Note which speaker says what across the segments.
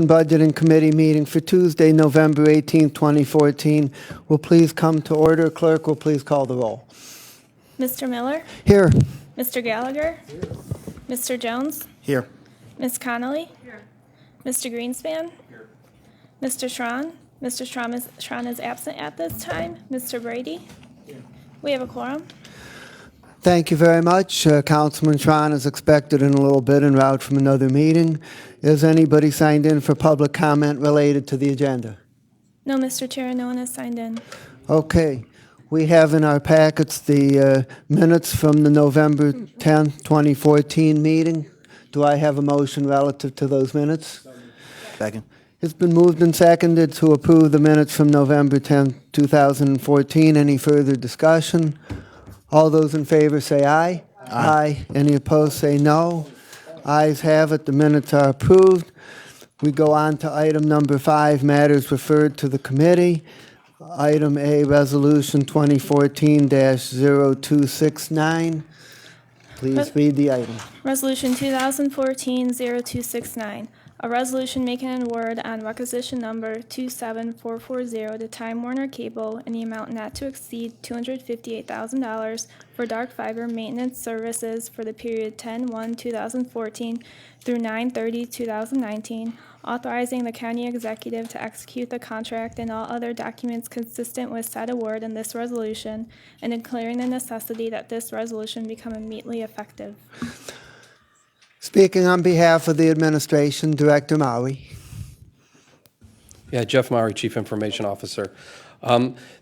Speaker 1: Budgeting Committee meeting for Tuesday, November 18th, 2014 will please come to order. Clerk will please call the roll.
Speaker 2: Mr. Miller,
Speaker 1: Here.
Speaker 2: Mr. Gallagher, Mr. Jones,
Speaker 1: Here.
Speaker 2: Ms. Connolly, Mr. Greenspan, Mr. Schron. Mr. Schron is absent at this time. Mr. Brady, we have a quorum.
Speaker 1: Thank you very much. Councilman Tron is expected in a little bit en route from another meeting. Is anybody signed in for public comment related to the agenda?
Speaker 2: No, Mr. Chair, no one has signed in.
Speaker 1: Okay. We have in our packets the minutes from the November 10th, 2014 meeting. Do I have a motion relative to those minutes?
Speaker 3: Second.
Speaker 1: It's been moved and seconded to approve the minutes from November 10th, 2014. Any further discussion? All those in favor say aye. Aye. Any opposed say no. Ayes have it. The minutes are approved. We go on to item number 5, matters referred to the committee. Item A, Resolution 2014-0269. Please read the item.
Speaker 2: Resolution 2014-0269, a resolution making an award on requisition number 27440 to Time Warner Cable in the amount not to exceed $258,000 for dark fiber maintenance services for the period 10/1/2014 through 9/30/2019, authorizing the county executive to execute the contract and all other documents consistent with said award in this resolution, and declaring the necessity that this resolution become immediately effective.
Speaker 1: Speaking on behalf of the administration, Director Maury.
Speaker 4: Yeah, Jeff Maury, Chief Information Officer.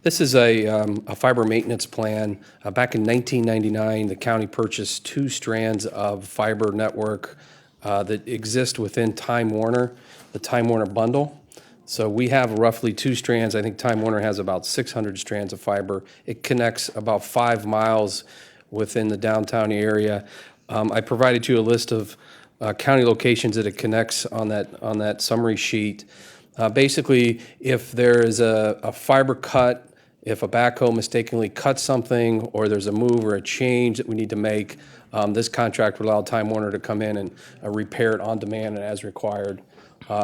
Speaker 4: This is a fiber maintenance plan. Back in 1999, the county purchased 2 strands of fiber network that exist within Time Warner, the Time Warner bundle. So we have roughly 2 strands. I think Time Warner has about 600 strands of fiber. It connects about 5 miles within the downtown area. I provided you a list of county locations that it connects on that summary sheet. Basically, if there is a fiber cut, if a backhoe mistakenly cuts something, or there's a move or a change that we need to make, this contract would allow Time Warner to come in and repair it on demand and as required.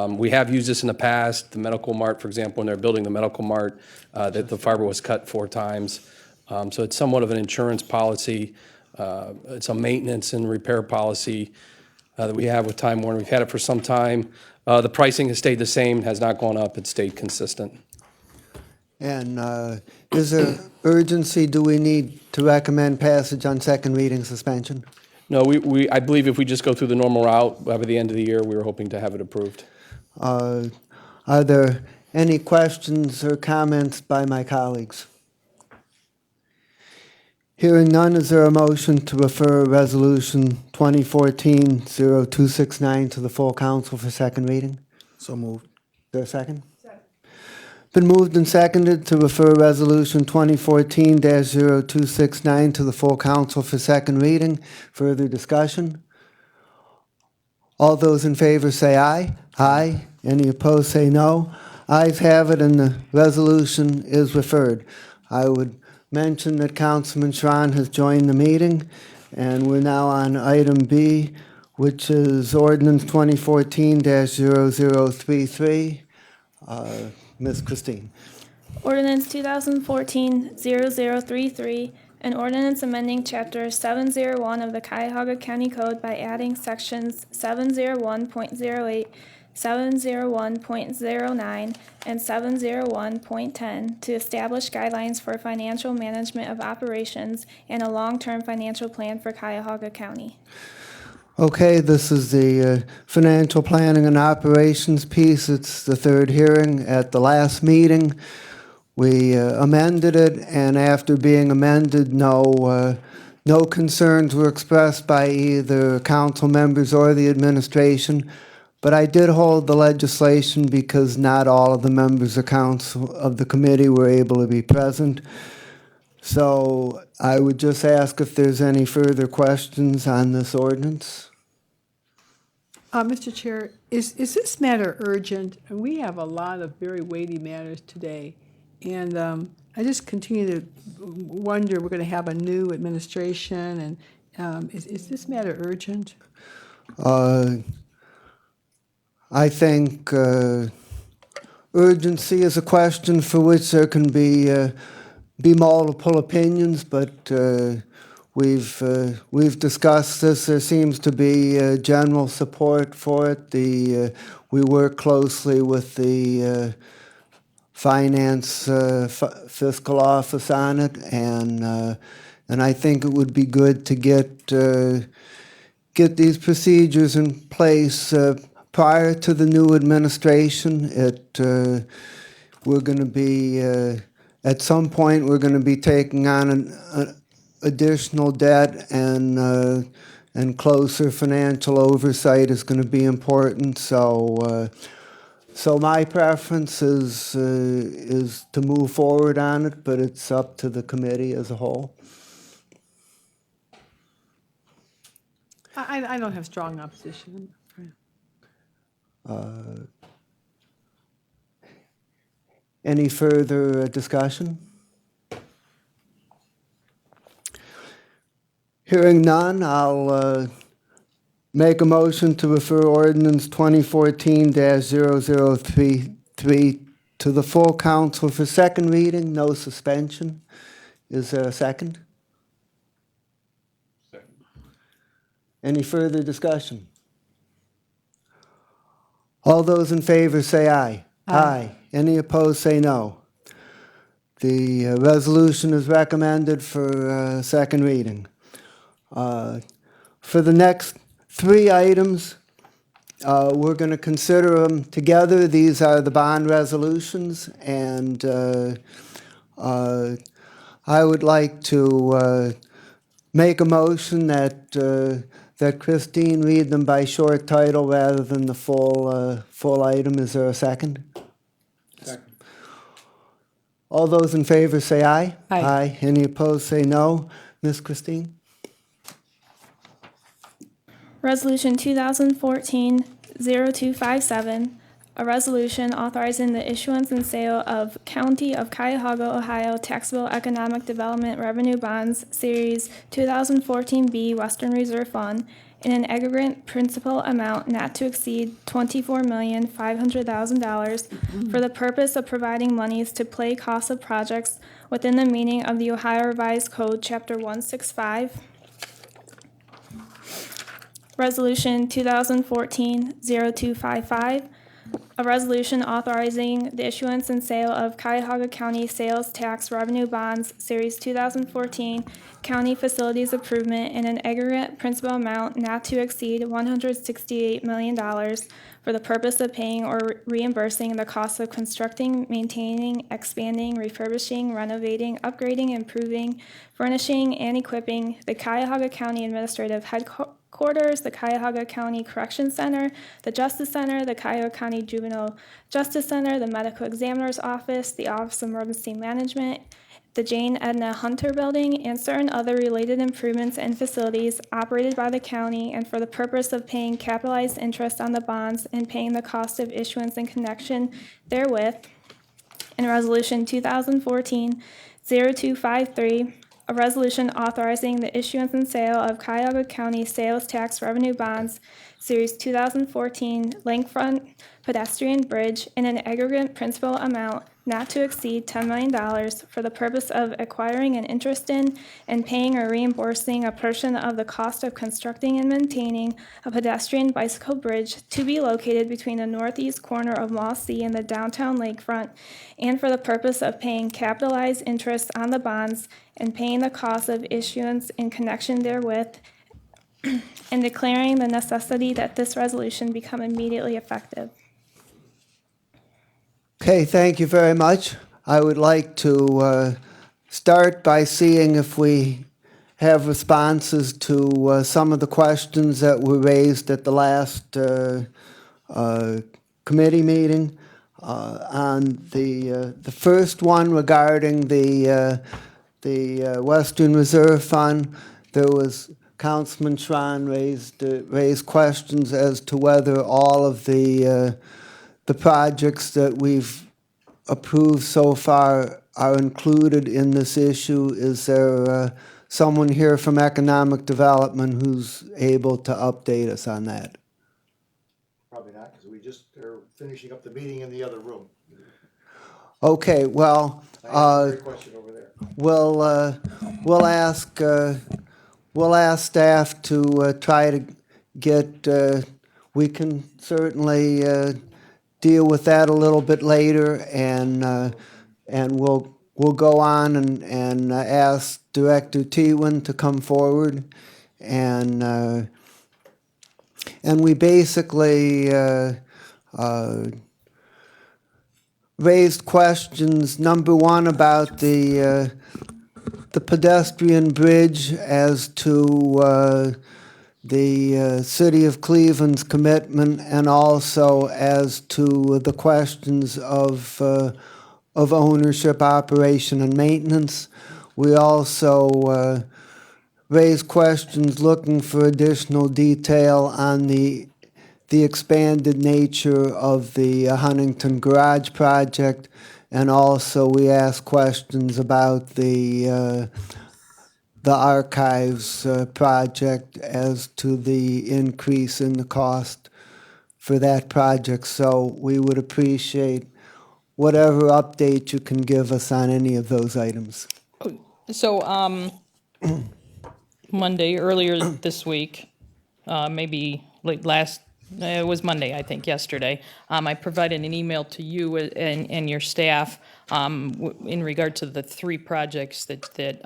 Speaker 4: We have used this in the past. The Medical Mart, for example, when they're building the Medical Mart, that the fiber was cut 4 times. So it's somewhat of an insurance policy. It's a maintenance and repair policy that we have with Time Warner. We've had it for some time. The pricing has stayed the same, has not gone up. It's stayed consistent.
Speaker 1: And is there urgency? Do we need to recommend passage on second reading suspension?
Speaker 4: No, I believe if we just go through the normal route, by the end of the year, we were hoping to have it approved.
Speaker 1: Are there any questions or comments by my colleagues? Hearing none, is there a motion to refer Resolution 2014-0269 to the full council for second reading?
Speaker 3: So moved.
Speaker 1: Is there a second? Second. Been moved and seconded to refer Resolution 2014-0269 to the full council for second reading. Further discussion? All those in favor say aye. Aye. Any opposed say no. Ayes have it, and the resolution is referred. I would mention that Councilman Schron has joined the meeting, and we're now on item B, which is ordinance 2014-0033. Ms. Christine.
Speaker 2: Ordinance 2014-0033, an ordinance amending Chapter 701 of the Cuyahoga County Code by adding sections 701.08, 701.09, and 701.10 to establish guidelines for financial management of operations and a long-term financial plan for Cuyahoga County.
Speaker 1: Okay, this is the financial planning and operations piece. It's the third hearing. At the last meeting, we amended it, and after being amended, no concerns were expressed by either council members or the administration. But I did hold the legislation because not all of the members of council of the committee were able to be present. So I would just ask if there's any further questions on this ordinance.
Speaker 5: Mr. Chair, is this matter urgent? And we have a lot of very weighty matters today. And I just continue to wonder, we're going to have a new administration, and is this matter urgent?
Speaker 1: I think urgency is a question for which there can be multiple opinions, but we've discussed this. There seems to be general support for it. We work closely with the finance fiscal office on it, and I think it would be good to get these procedures in place prior to the new administration. We're going to be at some point we're going to be taking on an additional debt, and closer financial oversight is going to be important. So my preference is to move forward on it, but it's up to the committee as a whole.
Speaker 5: I don't have strong opposition.
Speaker 1: Any further discussion? Hearing none, I'll make a motion to refer ordinance 2014-0033 to the full council for second reading, no suspension. Is there a second? Second. Any further discussion? All those in favor say aye. Aye. Any opposed say no. The resolution is recommended for second reading. For the next three items, we're going to consider them together. These are the bond resolutions, and I would like to make a motion that Christine read them by short title rather than the full item. Is there a second?
Speaker 4: Second.
Speaker 1: All those in favor say aye.
Speaker 5: Aye.
Speaker 1: Any opposed say no. Ms. Christine?
Speaker 2: Resolution 2014-0257, a resolution authorizing the issuance and sale of County of Cuyahoga, Ohio taxable economic development revenue bonds, Series 2014B Western Reserve Fund, in an aggregate principal amount not to exceed $24,500,000 for the purpose of providing monies to pay costs of projects within the meaning of the Ohio Revised Code, Chapter 165. Resolution 2014-0255, a resolution authorizing the issuance and sale of Cuyahoga County Sales Tax Revenue Bonds, Series 2014, County Facilities Improvement in an aggregate principal amount not to exceed $168 million for the purpose of paying or reimbursing the costs of constructing, maintaining, expanding, refurbishing, renovating, upgrading, improving, furnishing, and equipping the Cuyahoga County Administrative Headquarters, the Cuyahoga County Correction Center, the Justice Center, the Cuyahoga County Juvenile Justice Center, the Medical Examiner's Office, the Office of Emergency Management, the Jane Edna Hunter Building, and certain other related improvements and facilities operated by the county, and for the purpose of paying capitalized interest on the bonds and paying the cost of issuance in connection therewith. In Resolution 2014-0253, a resolution authorizing the issuance and sale of Cuyahoga County Sales Tax Revenue Bonds, Series 2014 Lakefront Pedestrian Bridge, in an aggregate principal amount not to exceed $10 million for the purpose of acquiring an interest in and paying or reimbursing a portion of the cost of constructing and maintaining a pedestrian bicycle bridge to be located between the northeast corner of Mall C and the downtown lakefront, and for the purpose of paying capitalized interest on the bonds and paying the cost of issuance in connection therewith, and declaring the necessity that this resolution become immediately effective.
Speaker 1: Okay, thank you very much. I would like to start by seeing if we have responses to some of the questions that were raised at the last committee meeting. On the first one regarding the Western Reserve Fund, there was Councilman Schron raised questions as to whether all of the projects that we've approved so far are included in this issue. Is there someone here from Economic Development who's able to update us on that?
Speaker 3: Probably not, because we just finishing up the meeting in the other room.
Speaker 1: Okay, well,
Speaker 3: I have a question over there.
Speaker 1: we'll ask staff to try to get, we can certainly deal with that a little bit later, and we'll go on and ask Director Tewan to come forward, and we basically raised questions. Number one, about the pedestrian bridge, as to the City of Cleveland's commitment, and also as to the questions of ownership, operation, and maintenance. We also raised questions looking for additional detail on the expanded nature of the Huntington Garage project, and also we asked questions about the archives project, as to the increase in the cost for that project. So we would appreciate whatever update you can give us on any of those items.
Speaker 6: So, Monday, earlier this week, maybe late it was Monday, I think, yesterday, I provided an email to you and your staff in regard to the three projects that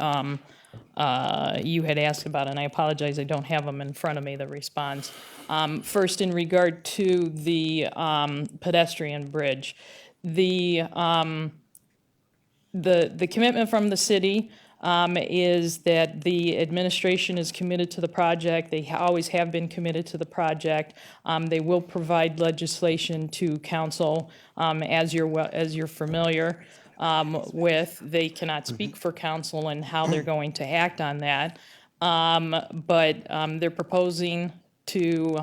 Speaker 6: you had asked about, and I apologize, I don't have them in front of me, the response. First, in regard to the pedestrian bridge, the commitment from the city is that the administration is committed to the project. They always have been committed to the project. They will provide legislation to council, as you're familiar with. They cannot speak for council and how they're going to act on that. But they're proposing to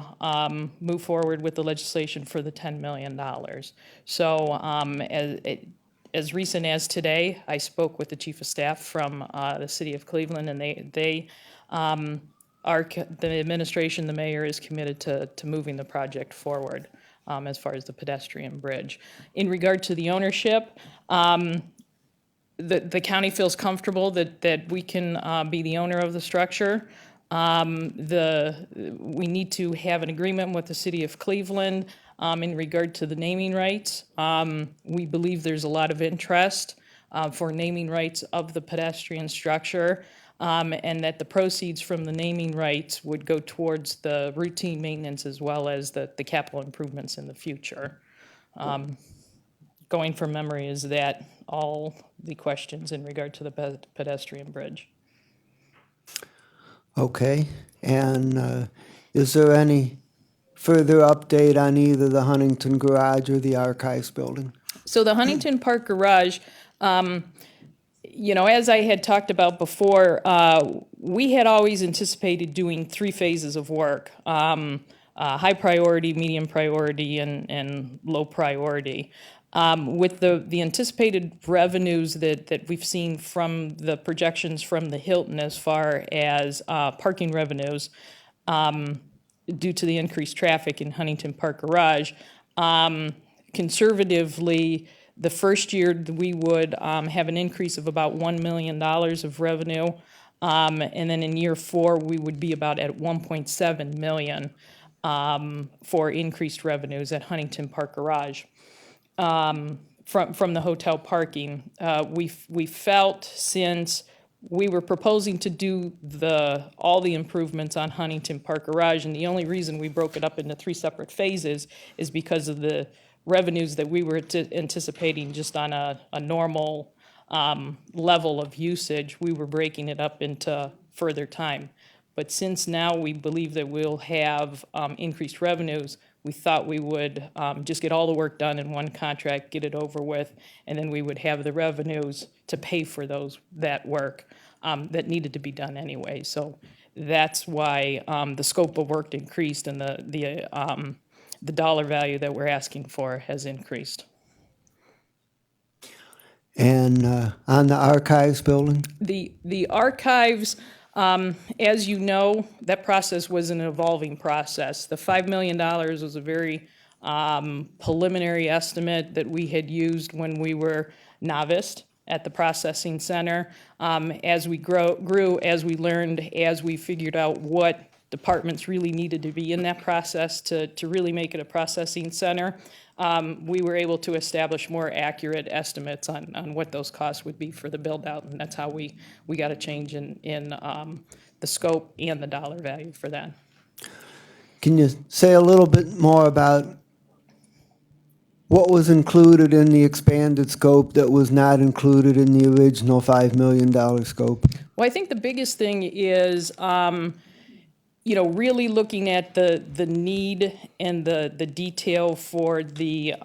Speaker 6: move forward with the legislation for the $10 million. So as recent as today, I spoke with the chief of staff from the city of Cleveland, and the administration, the mayor, is committed to moving the project forward as far as the pedestrian bridge. In regard to the ownership, the county feels comfortable that we can be the owner of the structure. We need to have an agreement with the city of Cleveland in regard to the naming rights. We believe there's a lot of interest for naming rights of the pedestrian structure, and that the proceeds from the naming rights would go towards the routine maintenance as well as the capital improvements in the future. Going from memory, is that all the questions in regard to the pedestrian bridge?
Speaker 1: Okay, and is there any further update on either the Huntington Garage or the Archives building?
Speaker 6: So the Huntington Park Garage, as I had talked about before, we had always anticipated doing 3 phases of work, high priority, medium priority, and low priority. With the anticipated revenues that we've seen from the projections from the Hilton as far as parking revenues, due to the increased traffic in Huntington Park Garage, conservatively, the first year we would have an increase of about $1 million of revenue, and then in year 4 we would be about at $1.7 million for increased revenues at Huntington Park Garage. From the hotel parking, we felt, since we were proposing to do all the improvements on Huntington Park Garage, and the only reason we broke it up into 3 separate phases is because of the revenues that we were anticipating just on a normal level of usage. We were breaking it up into further time. But since now we believe that we'll have increased revenues, we thought we would just get all the work done in one contract, get it over with, and then we would have the revenues to pay for that work that needed to be done anyway. So that's why the scope of work increased, and the dollar value that we're asking for has increased.
Speaker 1: And on the Archives building?
Speaker 6: The archives, as you know, that process was an evolving process. The $5 million was a very preliminary estimate that we had used when we were novice at the processing center. As we grew, as we learned, as we figured out what departments really needed to be in that process to really make it a processing center, we were able to establish more accurate estimates on what those costs would be for the build-out, and that's how we got a change in the scope and the dollar value for that.
Speaker 1: Can you say a little bit more about what was included in the expanded scope that was not included in the original $5 million scope?
Speaker 6: Well, I think the biggest thing is, really looking at the need and the detail for the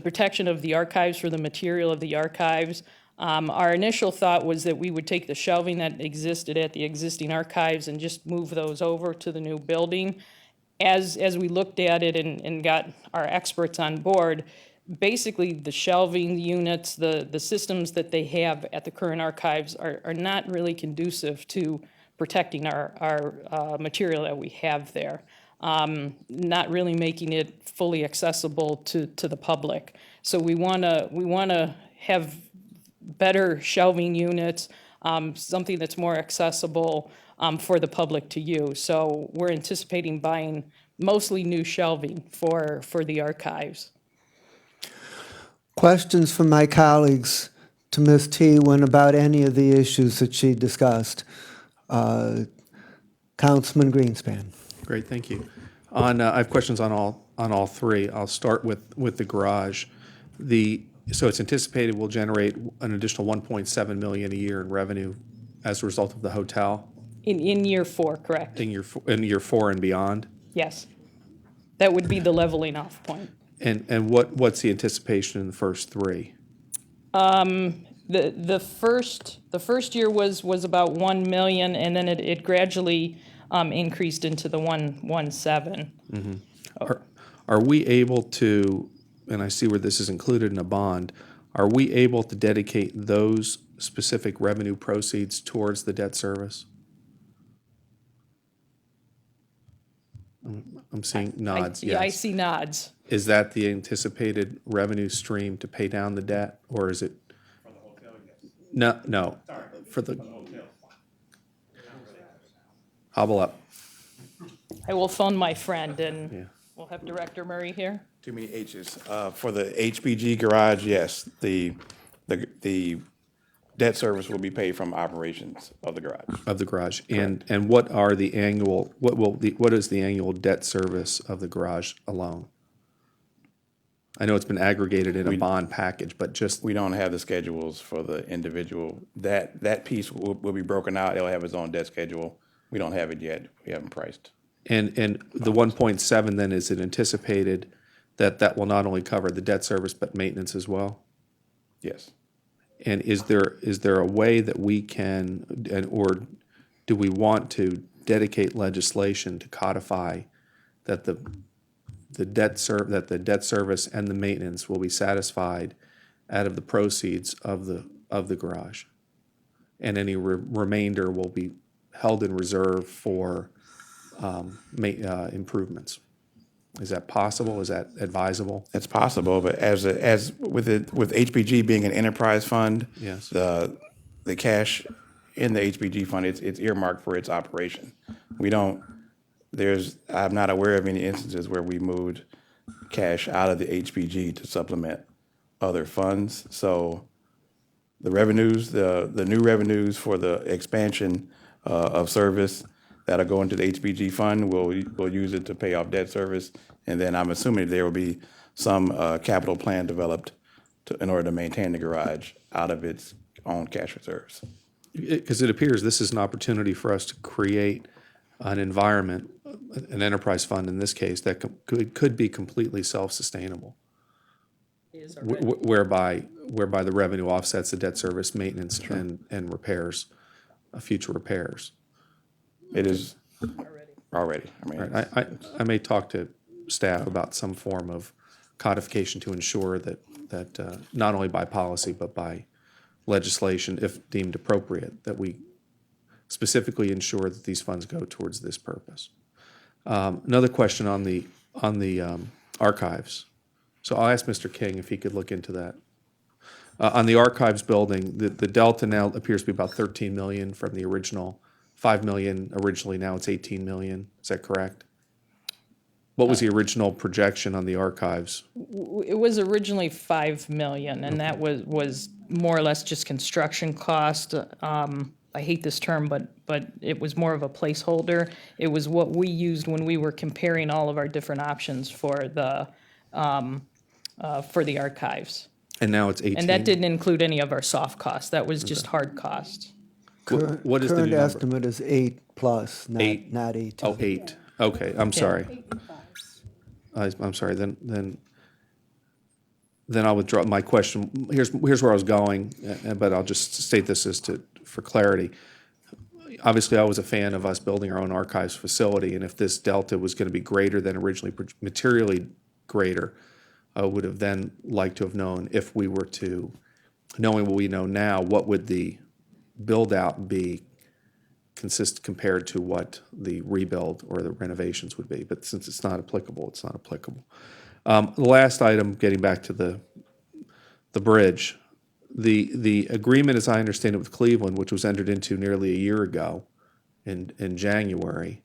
Speaker 6: protection of the archives, for the material of the archives. Our initial thought was that we would take the shelving that existed at the existing archives and just move those over to the new building. As we looked at it and got our experts on board, basically the shelving units, the systems that they have at the current archives are not really conducive to protecting our material that we have there. Not really making it fully accessible to the public. So we wanna have better shelving units, something that's more accessible for the public to use. So we're anticipating buying mostly new shelving for the archives.
Speaker 1: Questions from my colleagues to Ms. Tewan about any of the issues that she discussed? Councilman Greenspan.
Speaker 7: Great, thank you. I have questions on all three. I'll start with the garage. So it's anticipated will generate an additional $1.7 million a year in revenue as a result of the hotel
Speaker 6: In year 4, correct?
Speaker 7: in year 4 and beyond.
Speaker 6: Yes. That would be the leveling off point.
Speaker 7: And what's the anticipation in the first 3?
Speaker 6: The first year was about 1 million, and then it gradually increased into the 1.7.
Speaker 7: Are we able to, and I see where this is included in a bond, are we able to dedicate those specific revenue proceeds towards the debt service? I'm seeing nods,
Speaker 6: Yeah, I
Speaker 7: yes.
Speaker 6: see nods.
Speaker 7: Is that the anticipated revenue stream to pay down the debt, or is it? For the hotel, yes. No, for the hotel. Hobble up.
Speaker 6: I will phone my friend,
Speaker 7: Yeah.
Speaker 6: and we'll have Director Murray here.
Speaker 8: Too many H's. For the HBG garage, yes, the debt service will be paid from operations of the garage.
Speaker 7: Of the garage, and what are the annual, what is the annual debt service of the garage alone? I know it's been aggregated in a bond package, but just,
Speaker 8: We don't have the schedules for the individual. That piece will be broken out. It'll have its own debt schedule. We don't have it yet. We haven't priced.
Speaker 7: and the 1.7 then, is it anticipated that will not only cover the debt service, but maintenance as well?
Speaker 8: Yes.
Speaker 7: And is there a way that we can, or do we want to dedicate legislation to codify that the debt service and the maintenance will be satisfied out of the proceeds of the garage, and any remainder will be held in reserve for improvements? Is that possible? Is that advisable?
Speaker 8: It's possible, but as with HBG being an enterprise fund,
Speaker 7: Yes.
Speaker 8: the cash in the HBG fund, it's earmarked for its operation. I'm not aware of any instances where we moved cash out of the HBG to supplement other funds. So the revenues, the new revenues for the expansion of service that'll go into the HBG fund, we'll use it to pay off debt service. And then I'm assuming there will be some capital plan developed in order to maintain the garage out of its own cash reserves.
Speaker 7: Because it appears this is an opportunity for us to create an environment, an enterprise fund in this case, that could be completely self-sustainable, whereby the revenue offsets the debt service, maintenance, and repairs, future repairs.
Speaker 8: It is already. I mean,
Speaker 7: I may talk to staff about some form of codification to ensure that not only by policy but by legislation, if deemed appropriate, that we specifically ensure that these funds go towards this purpose. Another question on the archives. So I'll ask Mr. King if he could look into that. On the archives building, the delta now appears to be about 13 million from the original 5 million originally, now it's 18 million. Is that correct? What was the original projection on the archives?
Speaker 6: It was originally 5 million, and that was more or less just construction cost. I hate this term, but it was more of a placeholder. It was what we used when we were comparing all of our different options for the archives.
Speaker 7: And now it's 18?
Speaker 6: And that didn't include any of our soft costs. That was just hard costs.
Speaker 7: What is the new
Speaker 1: Current
Speaker 7: number?
Speaker 1: estimate is 8+,
Speaker 7: Eight.
Speaker 1: not 18.
Speaker 7: Oh, 8. Okay, I'm sorry. I'm sorry, then I'll withdraw my question. Here's where I was going, but I'll just state this for clarity. Obviously, I was a fan of us building our own archives facility, and if this delta was going to be greater than originally, materially greater, I would have then liked to have known if we were to, knowing what we know now, what would the build-out be compared to what the rebuild or the renovations would be. But since it's not applicable, it's not applicable. The last item, getting back to the bridge, the agreement, as I understand it, with Cleveland, which was entered into nearly a year ago in January,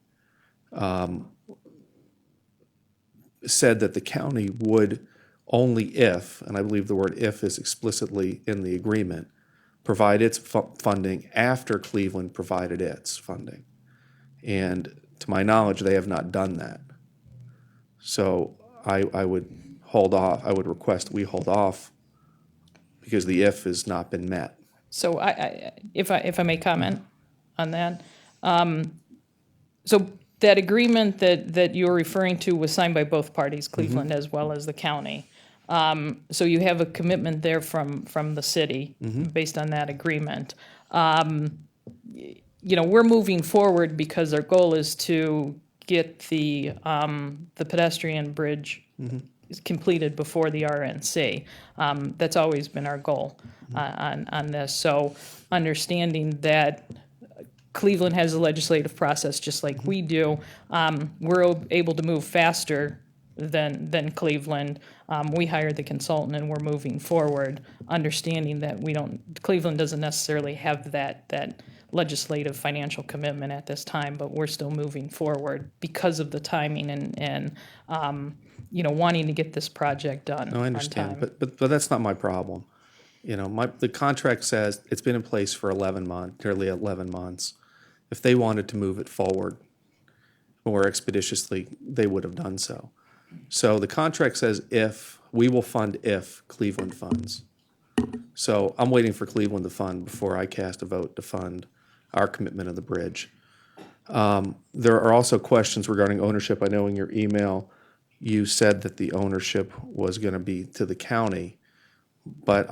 Speaker 7: said that the county would only if, and I believe the word if is explicitly in the agreement, provide its funding after Cleveland provided its funding. And to my knowledge, they have not done that. So I would hold off, I would request we hold off because the if has not been met.
Speaker 6: So if I may comment on that. So that agreement that you're referring to was signed by both parties, Cleveland as well as the county. So you have a commitment there from the city based on that agreement. We're moving forward because our goal is to get the pedestrian bridge completed before the RNC. That's always been our goal on this. So understanding that Cleveland has a legislative process just like we do, we're able to move faster than Cleveland. We hired the consultant and we're moving forward, understanding that Cleveland doesn't necessarily have that legislative financial commitment at this time, but we're still moving forward because of the timing and wanting to get this project done
Speaker 7: No, I
Speaker 6: on
Speaker 7: understand,
Speaker 6: time.
Speaker 7: but that's not my problem. The contract says it's been in place for 11 months, nearly 11 months. If they wanted to move it forward more expeditiously, they would have done so. So the contract says we will fund if Cleveland funds. So I'm waiting for Cleveland to fund before I cast a vote to fund our commitment of the bridge. There are also questions regarding ownership. I know in your email, you said that the ownership was going to be to the county, but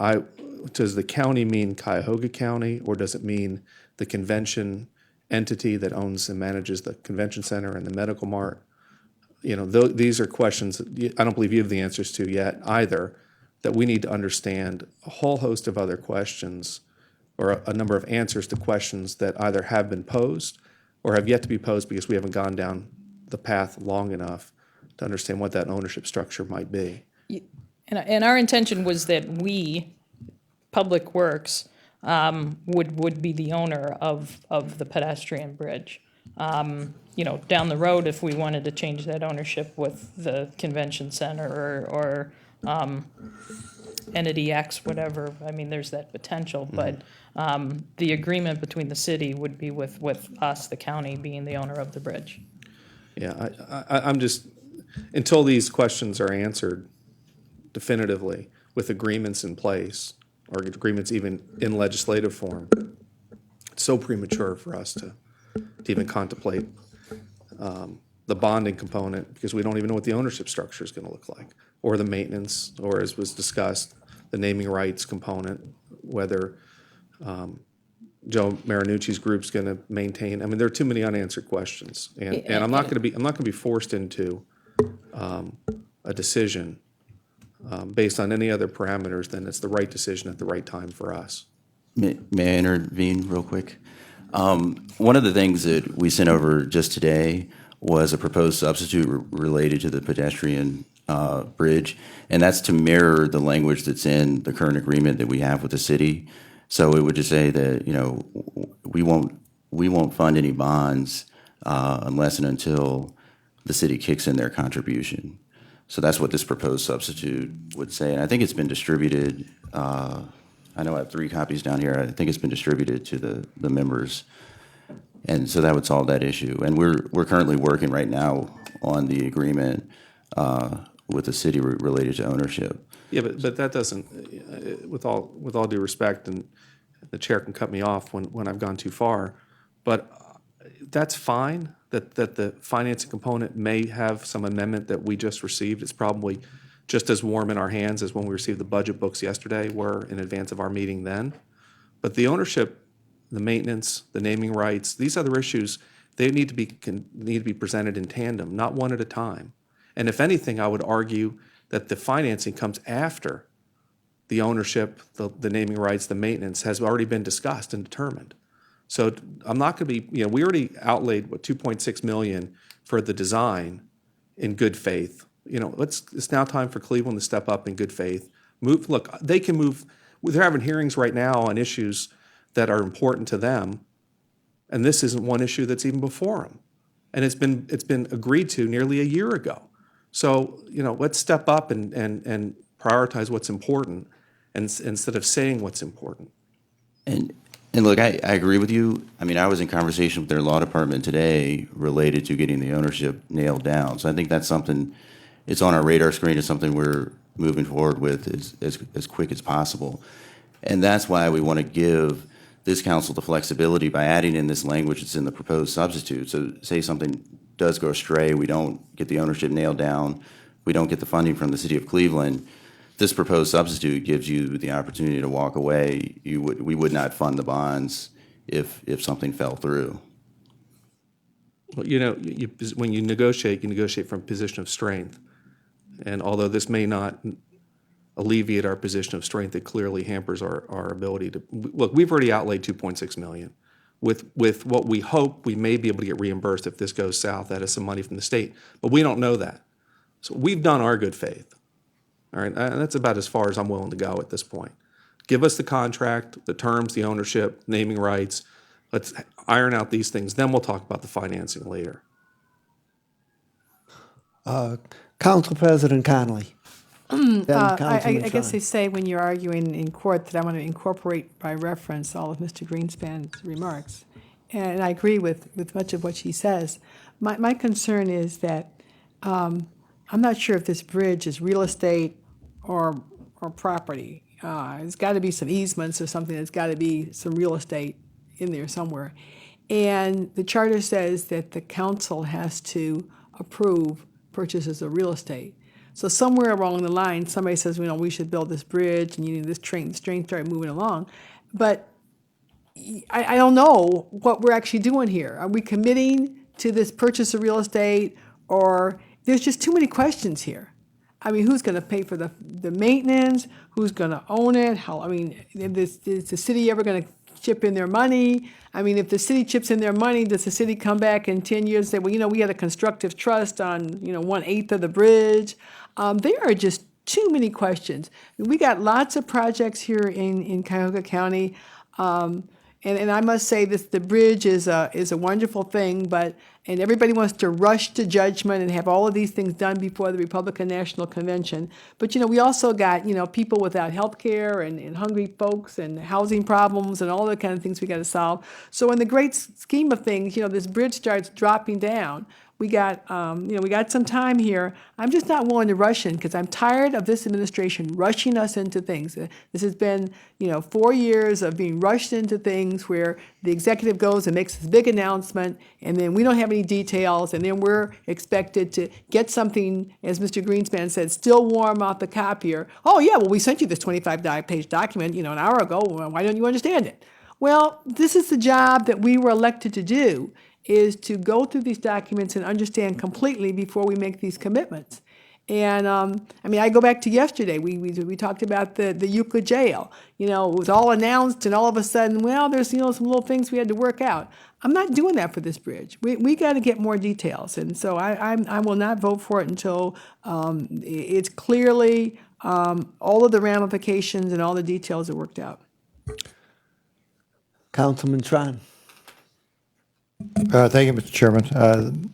Speaker 7: does the county mean Cuyahoga County, or does it mean the convention entity that owns and manages the convention center and the medical mart? These are questions that I don't believe you have the answers to yet either, that we need to understand a whole host of other questions or a number of answers to questions that either have been posed or have yet to be posed because we haven't gone down the path long enough to understand what that ownership structure might be.
Speaker 6: And our intention was that we, Public Works, would be the owner of the pedestrian bridge. Down the road, if we wanted to change that ownership with the convention center or entity X, whatever, there's that potential. But the agreement between the city would be with us, the county, being the owner of the bridge.
Speaker 7: Yeah, I'm just, until these questions are answered definitively with agreements in place, or agreements even in legislative form, it's so premature for us to even contemplate the bonding component, because we don't even know what the ownership structure is going to look like, or the maintenance, or as was discussed, the naming rights component, whether Joe Marinucci's group's going to maintain. There are too many unanswered questions, and I'm not going to be forced into a decision based on any other parameters than it's the right decision at the right time for us.
Speaker 9: May I intervene real quick? One of the things that we sent over just today was a proposed substitute related to the pedestrian bridge, and that's to mirror the language that's in the current agreement that we have with the city. So it would just say that, you know, we won't fund any bonds unless and until the city kicks in their contribution. So that's what this proposed substitute would say, and I think it's been distributed. I know I have 3 copies down here. I think it's been distributed to the members, and so that would solve that issue. And we're currently working right now on the agreement with the city related to ownership.
Speaker 7: Yeah, but that doesn't, with all due respect, and the chair can cut me off when I've gone too far, but that's fine, that the financing component may have some amendment that we just received. It's probably just as warm in our hands as when we received the budget books yesterday were in advance of our meeting then. But the ownership, the maintenance, the naming rights, these other issues, they need to be presented in tandem, not one at a time. And if anything, I would argue that the financing comes after the ownership, the naming rights, the maintenance has already been discussed and determined. So I'm not going to be, we already outlaid, $2.6 million for the design in good faith. It's now time for Cleveland to step up in good faith. Look, they can move, they're having hearings right now on issues that are important to them, and this isn't one issue that's even before them. And it's been agreed to nearly a year ago. So, let's step up and prioritize what's important instead of saying what's important.
Speaker 9: And look, I agree with you. I mean, I was in conversation with their law department today related to getting the ownership nailed down. So I think that's something, it's on our radar screen. It's something we're moving forward with as quick as possible. And that's why we want to give this council the flexibility by adding in this language that's in the proposed substitute. So say something does go astray, we don't get the ownership nailed down, we don't get the funding from the city of Cleveland, this proposed substitute gives you the opportunity to walk away. We would not fund the bonds if something fell through.
Speaker 7: Well, when you negotiate from a position of strength. And although this may not alleviate our position of strength, it clearly hampers our ability to, look, we've already outlaid $2.6 million. With what we hope we may be able to get reimbursed if this goes south, that is some money from the state. But we don't know that. So we've done our good faith. All right, and that's about as far as I'm willing to go at this point. Give us the contract, the terms, the ownership, naming rights. Let's iron out these things. Then we'll talk about the financing later.
Speaker 1: Council President Connolly.
Speaker 5: I guess they say when you're arguing in court that I want to incorporate by reference all of Mr. Greenspan's remarks. And I agree with much of what she says. My concern is that I'm not sure if this bridge is real estate or property. There's got to be some easements or something. There's got to be some real estate in there somewhere. And the charter says that the council has to approve purchases of real estate. So somewhere along the line, somebody says, we should build this bridge, and you need this train start moving along. But I don't know what we're actually doing here. Are we committing to this purchase of real estate, or there's just too many questions here? I mean, who's going to pay for the maintenance? Who's going to own it? Is the city ever going to chip in their money? I mean, if the city chips in their money, does the city come back in 10 years and say, well, we had a constructive trust on, 1/8 of the bridge? There are just too many questions. We got lots of projects here in Cuyahoga County. And I must say this: the bridge is a wonderful thing, and everybody wants to rush to judgment and have all of these things done before the Republican National Convention. But we also got people without health care and hungry folks and housing problems and all the kind of things we got to solve. So in the great scheme of things, this bridge starts dropping down. We got some time here. I'm just not willing to rush in because I'm tired of this administration rushing us into things. This has been, 4 years of being rushed into things where the executive goes and makes this big announcement, and then we don't have any details, and then we're expected to get something, as Mr. Greenspan said, still warm off the copier. Oh yeah, well we sent you this 25-page document, an hour ago. Why don't you understand it? Well, this is the job that we were elected to do, is to go through these documents and understand completely before we make these commitments. And, I mean, I go back to yesterday, we talked about the Euclid Jail. You know, it was all announced, and all of a sudden, well, there's, you know, some little things we had to work out. I'm not doing that for this bridge. We got to get more details, and so I will not vote for it until it's clearly all of the ramifications and all the details are worked out.
Speaker 1: Councilman Tron.
Speaker 3: Thank you, Mr. Chairman.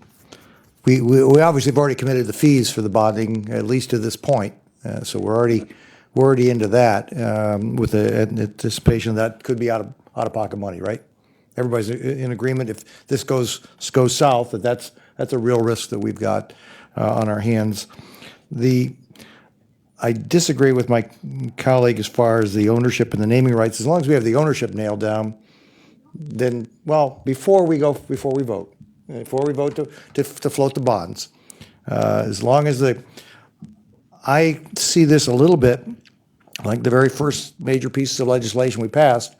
Speaker 3: We obviously have already committed the fees for the bonding, at least to this point. So we're already into that with the anticipation that could be out of pocket money, right? Everybody's in agreement. If this goes south, that's a real risk that we've got on our hands. I disagree with my colleague as far as the ownership and the naming rights. As long as we have the ownership nailed down, then, well, before we vote to float the bonds, as long as I see this a little bit like the very first major pieces of legislation we passed,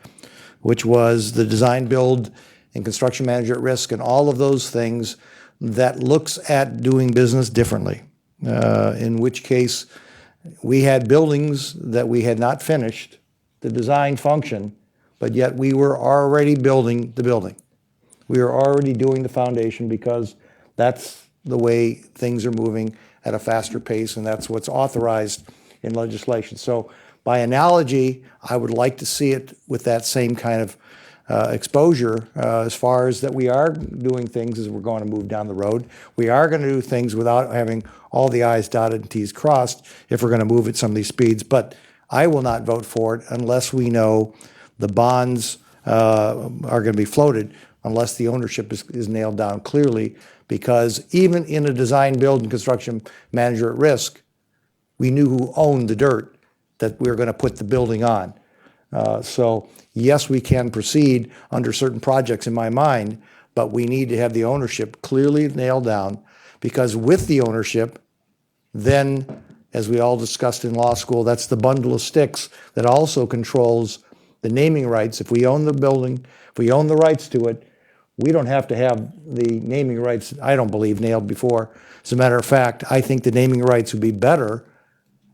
Speaker 3: which was the design, build, and construction manager at risk, and all of those things that looks at doing business differently. In which case, we had buildings that we had not finished the design function, but yet we were already building the building. We were already doing the foundation because that's the way things are moving at a faster pace, and that's what's authorized in legislation. So by analogy, I would like to see it with that same kind of exposure as far as that we are doing things as we're going to move down the road. We are going to do things without having all the I's dotted and T's crossed if we're going to move at some of these speeds. But I will not vote for it unless we know the bonds are going to be floated, unless the ownership is nailed down clearly, because even in a design, build, and construction manager at risk, we knew who owned the dirt that we were going to put the building on. So yes, we can proceed under certain projects in my mind, but we need to have the ownership clearly nailed down, because with the ownership, then, as we all discussed in law school, that's the bundle of sticks that also controls the naming rights. If we own the building, if we own the rights to it, we don't have to have the naming rights, I don't believe, nailed before. As a matter of fact, I think the naming rights would be better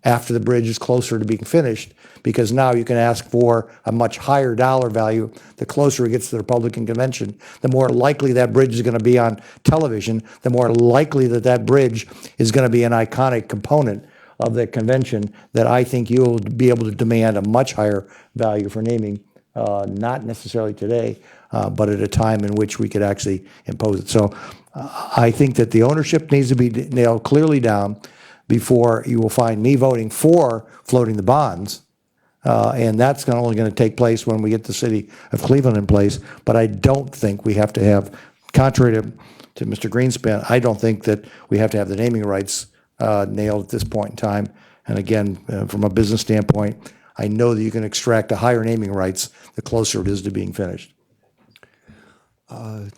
Speaker 3: after the bridge is closer to being finished, because now you can ask for a much higher dollar value. The closer it gets to the Republican convention, the more likely that bridge is going to be on television, the more likely that bridge is going to be an iconic component of the convention, that I think you'll be able to demand a much higher value for naming, not necessarily today, but at a time in which we could actually impose it. So I think that the ownership needs to be nailed clearly down before you will find me voting for floating the bonds. And that's only going to take place when we get the city of Cleveland in place. But I don't think we have to have, contrary to Mr. Greenspan, I don't think that we have to have the naming rights nailed at this point in time. And again, from a business standpoint, I know that you can extract a higher naming rights the closer it is to being finished.
Speaker 1: I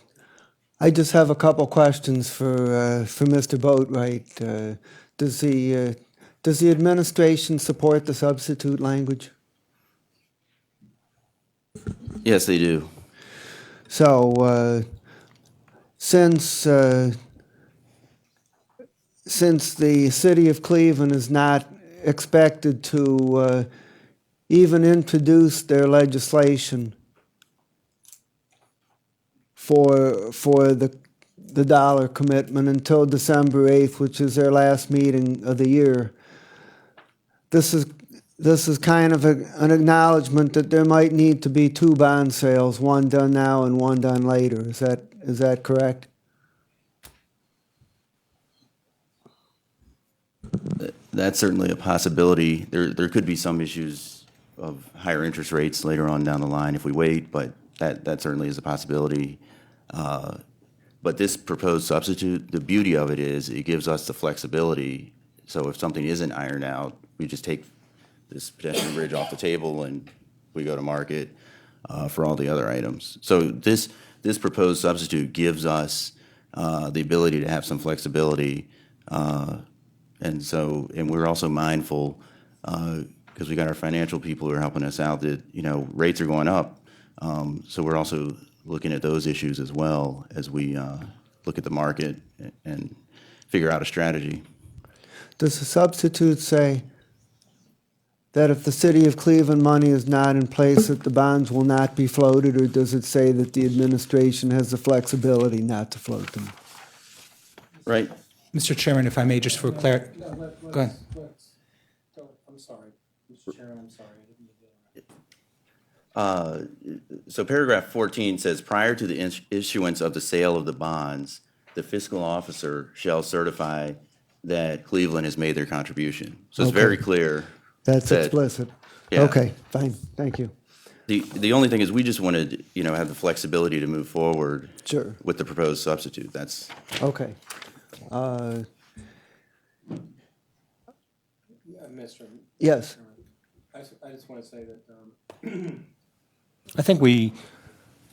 Speaker 1: just have a couple questions for Mr. Boatwright. Does the administration support the substitute language?
Speaker 9: Yes, they do.
Speaker 1: So since the city of Cleveland is not expected to even introduce their legislation for the dollar commitment until December 8th, which is their last meeting of the year, this is kind of an acknowledgement that there might need to be two bond sales, one done now and one done later. Is that correct?
Speaker 9: That's certainly a possibility. There could be some issues of higher interest rates later on down the line if we wait, but that certainly is a possibility. But this proposed substitute, the beauty of it is it gives us the flexibility. So if something isn't ironed out, we just take this pedestrian bridge off the table and we go to market for all the other items. So this proposed substitute gives us the ability to have some flexibility. And we're also mindful, because we got our financial people who are helping us out, that, rates are going up. So we're also looking at those issues as well as we look at the market and figure out a strategy.
Speaker 1: does the substitute say that if the city of Cleveland money is not in place, that the bonds will not be floated, or does it say that the administration has the flexibility not to float them?
Speaker 9: Right.
Speaker 10: Mr. Chairman, if I may, just for clarity. Go ahead.
Speaker 4: I'm sorry, Mr. Chairman, I'm sorry.
Speaker 9: So paragraph 14 says, prior to the issuance of the sale of the bonds, the fiscal officer shall certify that Cleveland has made their contribution. So it's
Speaker 1: Okay.
Speaker 9: very clear.
Speaker 1: That's
Speaker 9: that-
Speaker 1: explicit.
Speaker 9: Yeah.
Speaker 1: Okay, fine, thank you.
Speaker 9: The only thing is, we just wanted, have the flexibility to move forward
Speaker 1: Sure.
Speaker 9: with the proposed substitute. That's,
Speaker 1: Okay.
Speaker 4: Mr.
Speaker 1: Yes,
Speaker 4: I just want to say that
Speaker 10: I think we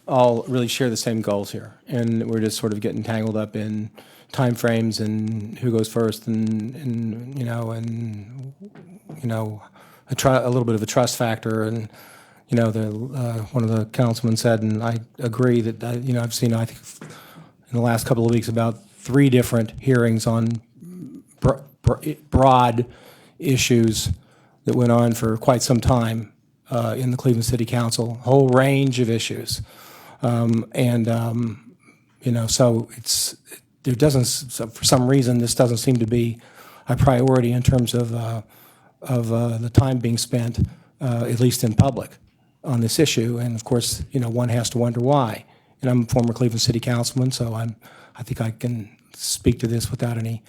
Speaker 10: all really share the same goals here, and we're just sort of getting tangled up in timeframes and who goes first, and a little bit of a trust factor, and one of the councilmen said, and I agree that I've seen, I think in the last couple of weeks, about 3 different hearings on broad issues that went on for quite some time in the Cleveland City Council, whole range of issues. So for some reason, this doesn't seem to be a priority in terms of the time being spent, at least in public, on this issue. And of course, one has to wonder why. And I'm a former Cleveland City Councilman, so I think I can speak to this without any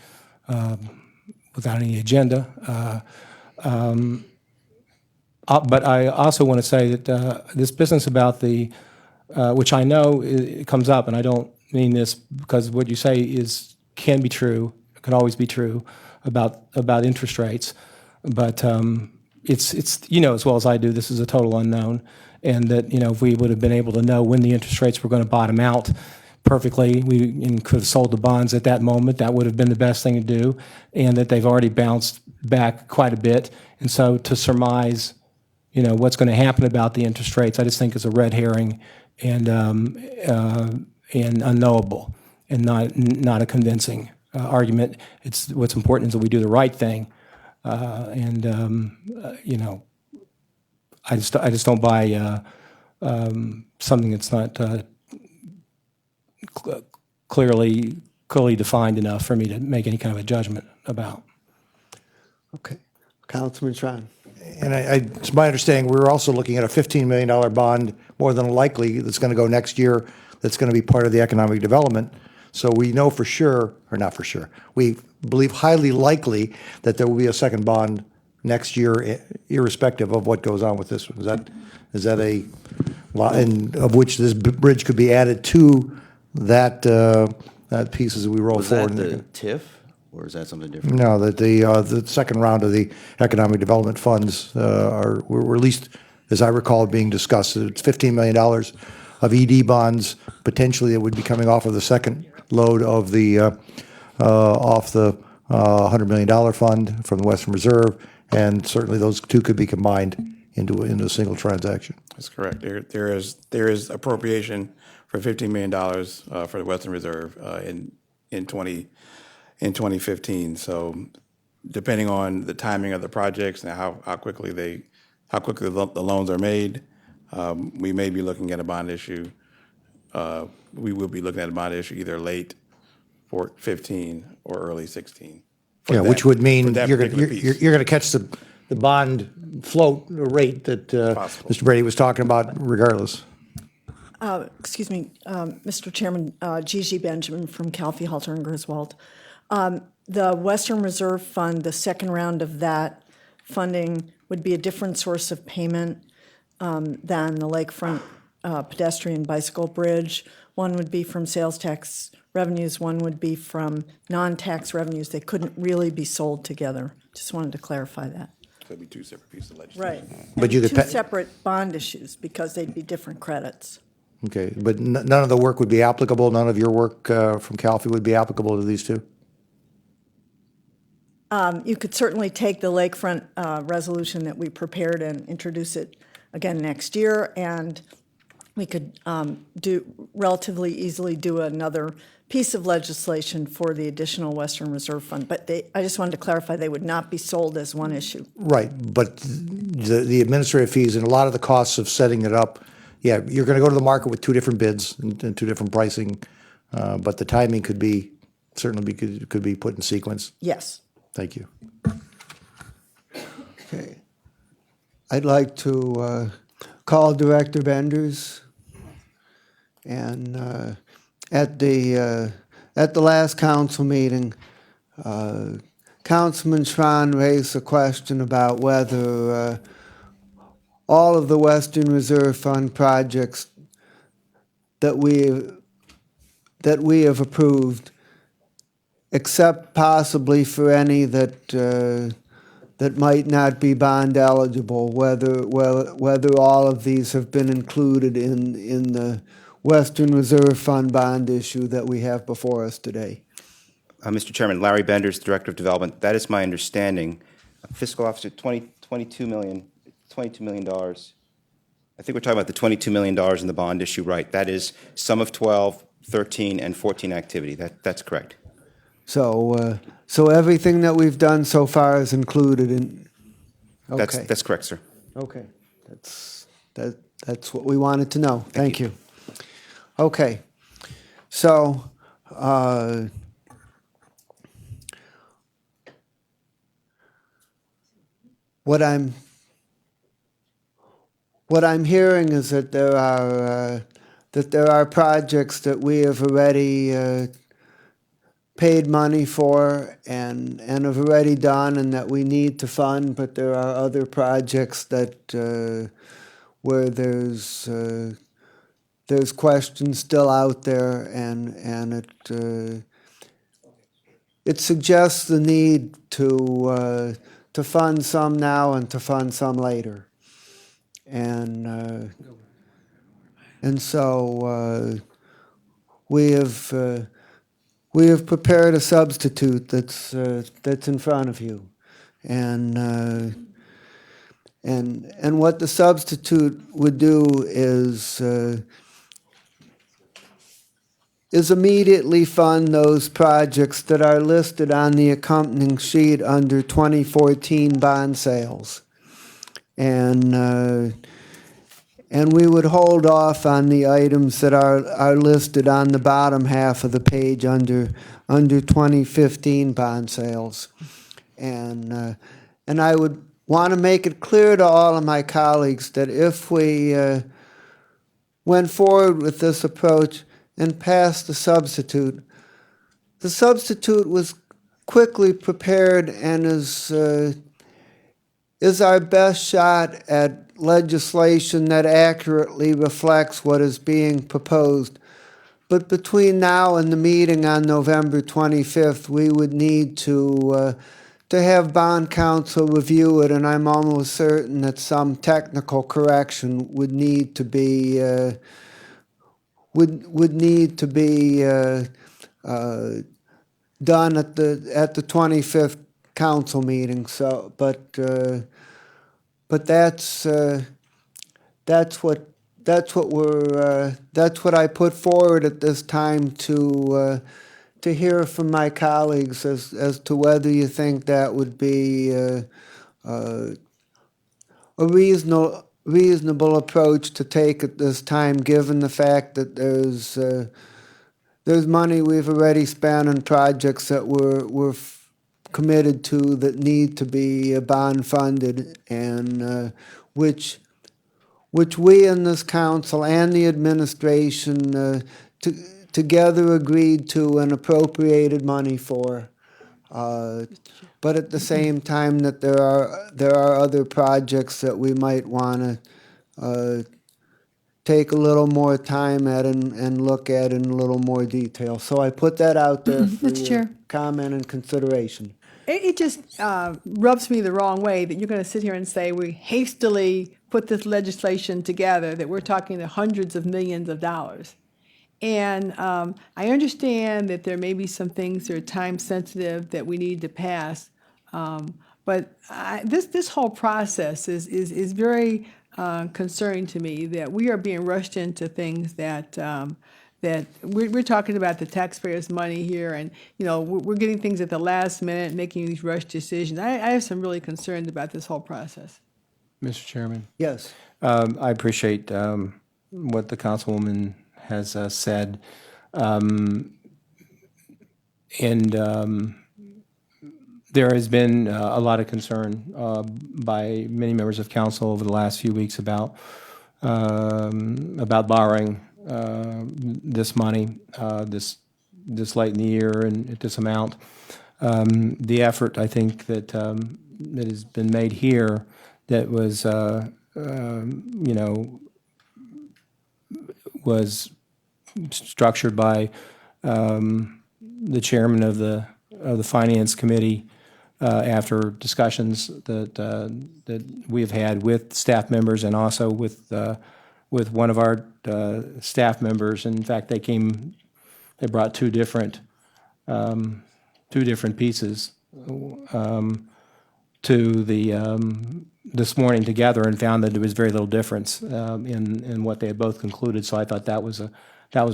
Speaker 10: agenda. But I also want to say that this business about which I know it comes up, and I don't mean this because what you say can be true, can always be true about interest rates, but it's as well as I do, this is a total unknown, and that if we would have been able to know when the interest rates were going to bottom out perfectly, we could have sold the bonds at that moment. That would have been the best thing to do, and that they've already bounced back quite a bit, and so to surmise what's going to happen about the interest rates, I just think is a red herring and unknowable and not a convincing argument. It's what's important is that we do the right thing, I just don't buy something that's not clearly defined enough for me to make any kind of a judgment about.
Speaker 1: okay. Councilman Tron.
Speaker 3: And it's my understanding, we're also looking at a $15 million bond, more than likely, that's going to go next year, that's going to be part of the economic development. So we know for sure, or not for sure, we believe highly likely that there will be a second bond next year, irrespective of what goes on with this one. Is that a lot, and of which this bridge could be added to that piece as we roll
Speaker 9: was
Speaker 3: forward?
Speaker 9: that the TIF, or is that something different?
Speaker 3: No, that the second round of the economic development funds were at least, as I recall, being discussed. It's $15 million of ED bonds potentially that would be coming off of the second load of the $100 million fund from the Western Reserve, and certainly those two could be combined into a single transaction.
Speaker 8: That's correct. There is appropriation for $15 million for the Western Reserve in 2015. So depending on the timing of the projects and how quickly the loans are made, we may be looking at a bond issue. We will be looking at a bond issue either late for 15 or early 16.
Speaker 3: Yeah, which would mean
Speaker 8: that
Speaker 3: you're
Speaker 8: particular
Speaker 3: going
Speaker 8: piece.
Speaker 3: to catch the bond float rate that
Speaker 8: Possible.
Speaker 3: Mr. Brady was talking about regardless.
Speaker 11: Excuse me, Mr. Chairman, Gigi Benjamin from Calfee, Halter, and Griswold. The Western Reserve Fund, the second round of that funding would be a different source of payment than the Lakefront pedestrian bicycle bridge. One would be from sales tax revenues, one would be from non-tax revenues. They couldn't really be sold together. Just wanted to clarify that.
Speaker 8: Could be two separate pieces of legislation.
Speaker 11: Right.
Speaker 3: But you
Speaker 11: And
Speaker 3: could
Speaker 11: two
Speaker 3: pa-
Speaker 11: separate bond issues because they'd be different credits.
Speaker 3: Okay, but none of the work would be applicable, none of your work from Calfee would be applicable to these two?
Speaker 11: You could certainly take the lakefront resolution that we prepared and introduce it again next year, and we could relatively easily do another piece of legislation for the additional Western Reserve Fund. But I just wanted to clarify, they would not be sold as one issue.
Speaker 3: Right, but the administrative fees and a lot of the costs of setting it up, yeah, you're going to go to the market with two different bids and two different pricing, but the timing could be, certainly could be put in sequence.
Speaker 11: Yes.
Speaker 3: Thank you.
Speaker 1: Okay. I'd like to call Director Benders. And at the last council meeting, Councilman Schron raised a question about whether all of the Western Reserve Fund projects that we have approved, except possibly for any that might not be bond eligible, whether all of these have been included in the Western Reserve Fund bond issue that we have before us today.
Speaker 12: Mr. Chairman, Larry Benders, Director of Development. That is my understanding. Fiscal Officer, $22 million. I think we're talking about the $22 million in the bond issue, right? That is sum of 12, 13, and 14 activity. That's correct.
Speaker 1: So everything that we've done so far is included in. Okay.
Speaker 12: That's correct, sir.
Speaker 1: Okay, that's what we wanted to know. Thank you. Okay, so what I'm hearing is that there are projects that we have already paid money for and have already done and that we need to fund, but there are other projects that where there's questions still out there, and it suggests the need to fund some now and to fund some later, and so we have prepared a substitute that's in front of you, and what the substitute would do is immediately fund those projects that are listed on the accompanying sheet under 2014 bond sales. And we would hold off on the items that are listed on the bottom half of the page under 2015 bond sales. And I would want to make it clear to all of my colleagues that if we went forward with this approach and passed the substitute was quickly prepared and is our best shot at legislation that accurately reflects what is being proposed. But between now and the meeting on November 25th, we would need to have bond counsel review it, and I'm almost certain that some technical correction would need to be done at the 25th council meeting. So, but that's what I put forward at this time to hear from my colleagues as to whether you think that would be a reasonable approach to take at this time, given the fact that there's money we've already spent on projects that we're committed to that need to be bond funded, and which we in this council and the administration together agreed to and appropriated money for. But at the same time, that there are other projects that we might want to take a little more time at and look at in a little more detail. So I put that out there for
Speaker 5: Mr.
Speaker 1: your
Speaker 5: Chair.
Speaker 1: comment and consideration.
Speaker 5: It just rubs me the wrong way that you're going to sit here and say we hastily put this legislation together, that we're talking the hundreds of millions of dollars. And I understand that there may be some things that are time sensitive that we need to pass, but this whole process is very concerning to me that we are being rushed into things that that we're talking about the taxpayers' money here, and we're getting things at the last minute, making these rush decisions. I have some really concerns about this whole process.
Speaker 10: Mr. Chairman,
Speaker 1: Yes.
Speaker 10: I appreciate what the councilwoman has said. And there has been a lot of concern by many members of council over the last few weeks about borrowing this money this late in the year and at this amount. The effort, I think, that that has been made here that was was structured by the chairman of the finance committee after discussions that we have had with staff members and also with one of our staff members. In fact, they brought two different pieces to the this morning together and found that there was very little difference in what they had both concluded. So I thought that was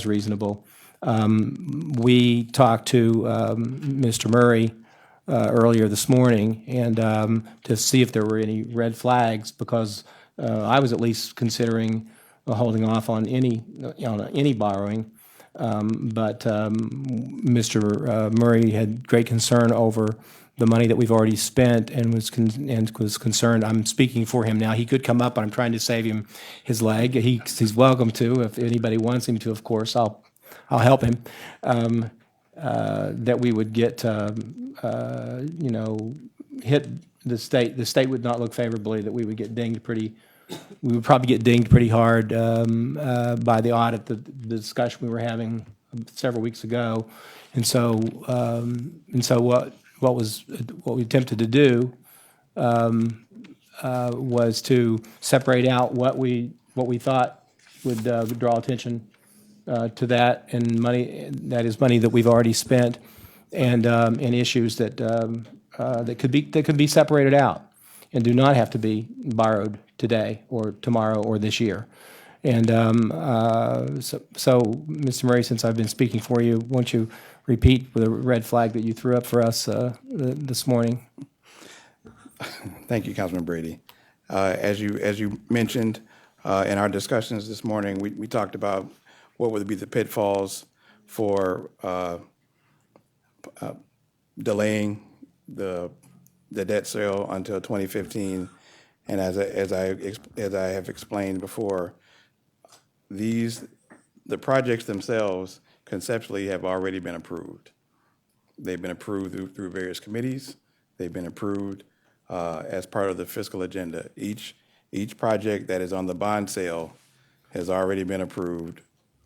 Speaker 10: reasonable. We talked to Mr. Murray earlier this morning and to see if there were any red flags, because I was at least considering holding off on any borrowing. But Mr. Murray had great concern over the money that we've already spent and was concerned. I'm speaking for him now. He could come up, but I'm trying to save him his leg. He's welcome to, if anybody wants him to, of course. I'll help him. That we would get, hit the state. The state would not look favorably. That we would get dinged pretty. We would probably get dinged pretty hard by the audit. The discussion we were having several weeks ago, and so what we attempted to do was to separate out what we thought would draw attention to that, and money that is money that we've already spent, and issues that could be separated out and do not have to be borrowed today or tomorrow or this year. And so, Mr. Murray, since I've been speaking for you, won't you repeat the red flag that you threw up for us this morning?
Speaker 8: Thank you, Councilman Brady. As you mentioned in our discussions this morning, we talked about what would be the pitfalls for delaying the debt sale until 2015. And as I have explained before, the projects themselves conceptually have already been approved. They've been approved through various committees. They've been approved as part of the fiscal agenda. Each project that is on the bond sale has already been approved,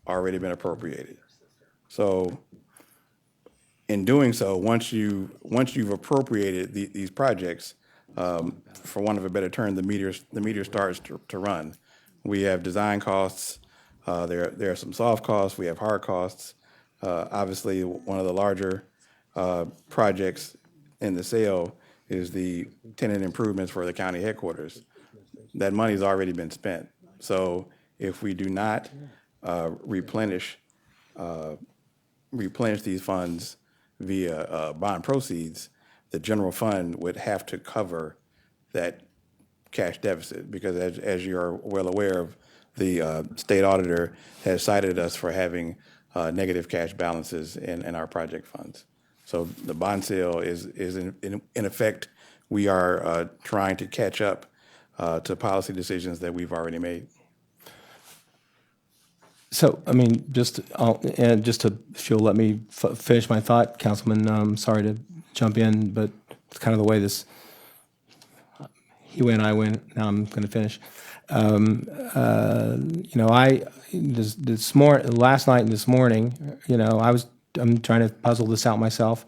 Speaker 8: already been appropriated. So in doing so, once you've appropriated these projects, for want of a better term, the meter starts to run. We have design costs. There are some soft costs. We have hard costs. Obviously, one of the larger projects in the sale is the tenant improvements for the county headquarters. That money's already been spent. So if we do not replenish these funds via bond proceeds, the general fund would have to cover that cash deficit, because as you are well aware of, the state auditor has cited us for having negative cash balances in our project funds. So the bond sale is in effect, we are trying to catch up to policy decisions that we've already made.
Speaker 10: So, I mean, if you'll let me finish my thought, Councilman, I'm sorry to jump in, but it's kind of the way this, he went, I went, now I'm going to finish. Last night and this morning, I'm trying to puzzle this out myself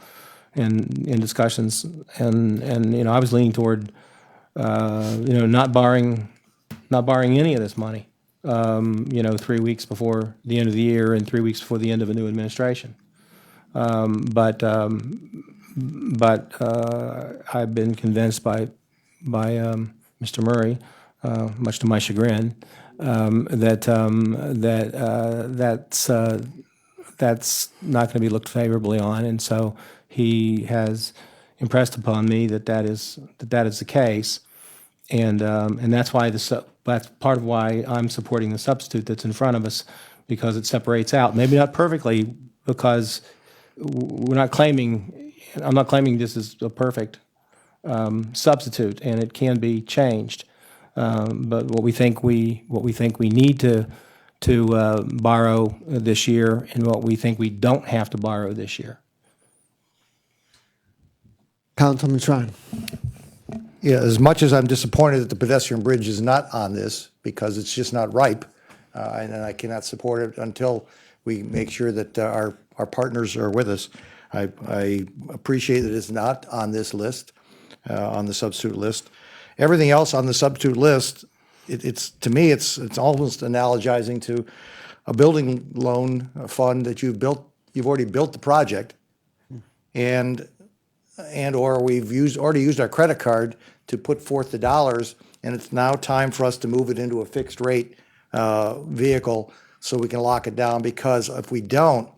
Speaker 10: and in discussions, and I was leaning toward, not borrowing any of this money. 3 weeks before the end of the year and 3 weeks before the end of a new administration. But I've been convinced by Mr. Murray much to my chagrin, that's not going to be looked favorably on. And so he has impressed upon me that is the case. And that's why that's part of why I'm supporting the substitute that's in front of us, because it separates out. Maybe not perfectly, because I'm not claiming this is a perfect substitute, and it can be changed. But what we think we need to borrow this year, and what we think we don't have to borrow this year.
Speaker 1: Councilman Tron.
Speaker 3: Yeah, as much as I'm disappointed that the pedestrian bridge is not on this, because it's just not ripe, and I cannot support it until we make sure that our partners are with us. I appreciate that it's not on this list, on the substitute list. Everything else on the substitute list, it's to me, it's almost analogizing to a building loan fund that you've already built the project, and or we've already used our credit card to put forth the dollars, and it's now time for us to move it into a fixed rate vehicle so we can lock it down, because if we don't,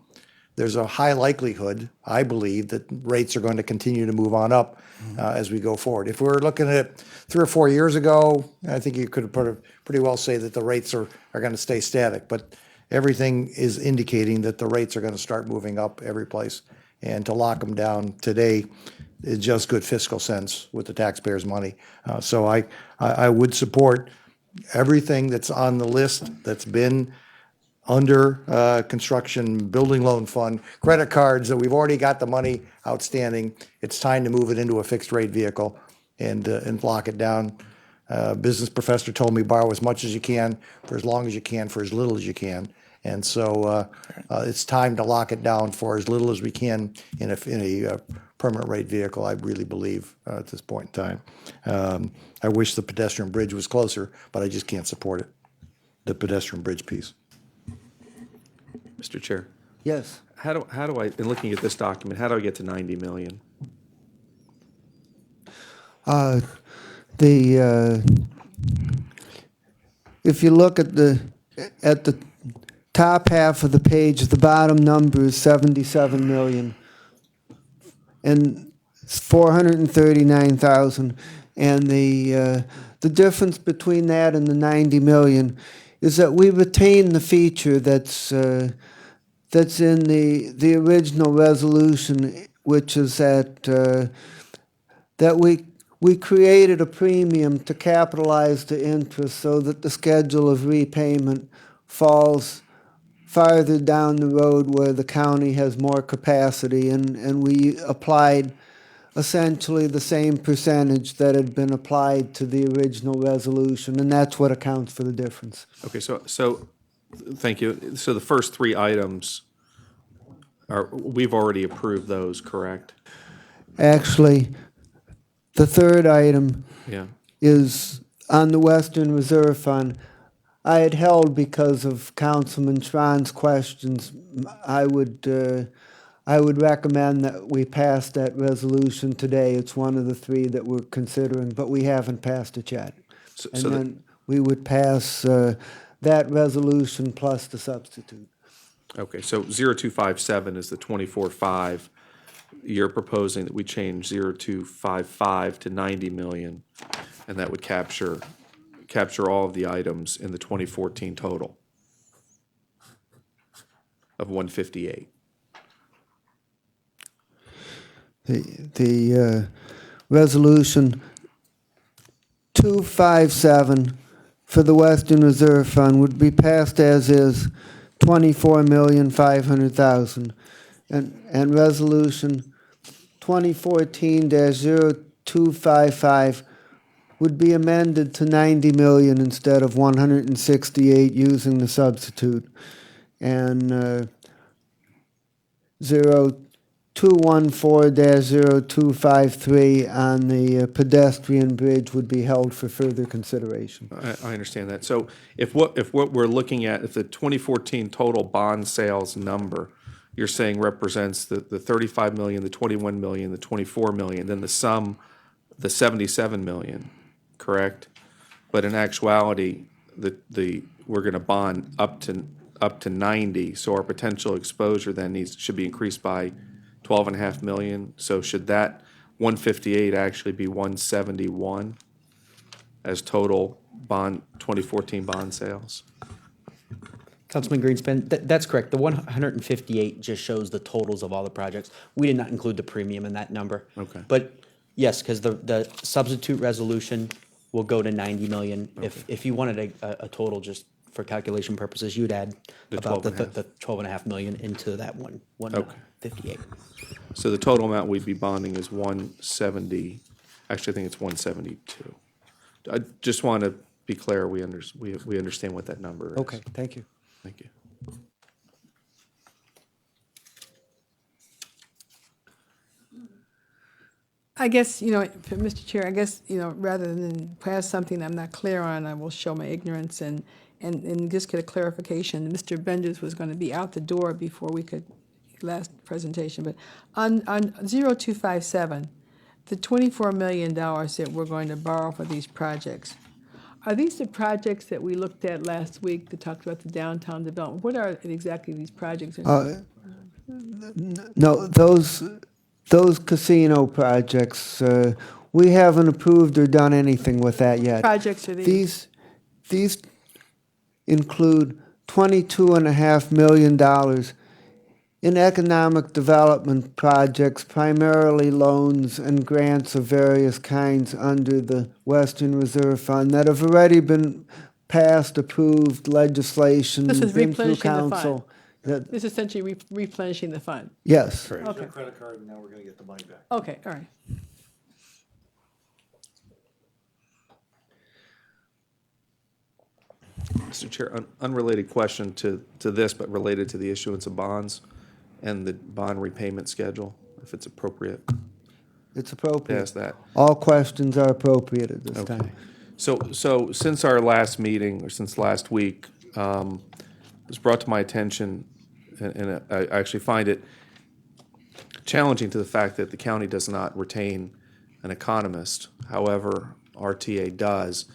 Speaker 3: there's a high likelihood, I believe, that rates are going to continue to move on up as we go forward. If we were looking at it 3 or 4 years ago, I think you could pretty well say that the rates are going to stay static, but everything is indicating that the rates are going to start moving up every place. And to lock them down today is just good fiscal sense with the taxpayers' money. So I would support everything that's on the list that's been under construction, building loan fund, credit cards, that we've already got the money outstanding. It's time to move it into a fixed rate vehicle and lock it down. Business professor told me borrow as much as you can for as long as you can for as little as you can. And so it's time to lock it down for as little as we can in a permanent rate vehicle, I really believe, at this point in time. I wish the pedestrian bridge was closer, but I just can't support it, the pedestrian bridge piece.
Speaker 7: Mr. Chair,
Speaker 1: Yes.
Speaker 7: how do I, in looking at this document, how do I get to 90 million?
Speaker 1: If you look at the top half of the page, the bottom number is 77 million and 439,000, and the difference between that and the 90 million is that we retain the feature that's in the original resolution, which is that we created a premium to capitalize the interest so that the schedule of repayment falls farther down the road where the county has more capacity, and we applied essentially the same percentage that had been applied to the original resolution, and that's what accounts for the difference.
Speaker 7: Okay, so thank you. So the first 3 items we've already approved those, correct?
Speaker 1: Actually, the third item
Speaker 7: Yeah.
Speaker 1: is on the Western Reserve Fund. I had held, because of Councilman Tron's questions, I would recommend that we pass that resolution today. It's one of the 3 that we're considering, but we haven't passed it yet. And then we would pass that resolution plus the substitute.
Speaker 7: Okay, so 0257 is the 24.5. You're proposing that we change 0255 to 90 million, and that would capture all of the items in the 2014 total of 158.
Speaker 1: The resolution 257 for the Western Reserve Fund would be passed as is, 24,500,000, and resolution 2014-0255 would be amended to 90 million instead of 168 using the substitute, and 0214-0253 on the pedestrian bridge would be held for further consideration.
Speaker 7: I understand that. So if what we're looking at, if the 2014 total bond sales number, you're saying represents the 35 million, the 21 million, the 24 million, then the sum, the 77 million, correct? but in actuality, we're going to bond up to 90, so our potential exposure then should be increased by 12.5 million. So should that 158 actually be 171 as total 2014 bond sales?
Speaker 13: Councilman Greenspan, that's correct. The 158 just shows the totals of all the projects. We did not include the premium in that number.
Speaker 7: Okay.
Speaker 13: But yes, because the substitute resolution will go to 90 million. If you wanted a total just for calculation purposes, you'd add about the 12.5 million into that 158.
Speaker 7: So the total amount we'd be bonding is 170, actually, I think it's 172. I just want to be clear, we understand what that number is.
Speaker 13: Okay, thank you.
Speaker 7: Thank you.
Speaker 5: I guess, Mr. Chair, I guess, rather than pass something I'm not clear on, I will show my ignorance and just get a clarification. Mr. Benders was going to be out the door before we could, last presentation, but on 0257, the $24 million that we're going to borrow for these projects, are these the projects that we looked at last week that talked about the downtown development? What are exactly these projects?
Speaker 1: No, those casino projects, we haven't approved or done anything with that yet.
Speaker 5: Projects are these?
Speaker 1: These include $22.5 million in economic development projects, primarily loans and grants of various kinds under the Western Reserve Fund that have already been passed, approved legislation,
Speaker 5: This is
Speaker 1: been through
Speaker 5: replenishing the fund.
Speaker 1: council.
Speaker 5: This is essentially replenishing the fund.
Speaker 1: Yes.
Speaker 5: Okay.
Speaker 3: Credit card, and now we're going to get the money back.
Speaker 5: Okay, all right.
Speaker 7: Mr. Chair, unrelated question to this, but related to the issuance of bonds and the bond repayment schedule, if it's appropriate.
Speaker 1: It's appropriate.
Speaker 7: Ask that.
Speaker 1: All questions are appropriate at this
Speaker 7: Okay.
Speaker 1: time.
Speaker 7: So since our last meeting, or since last week, it was brought to my attention, and I actually find it challenging to the fact that the county does not retain an economist. However, RTA does.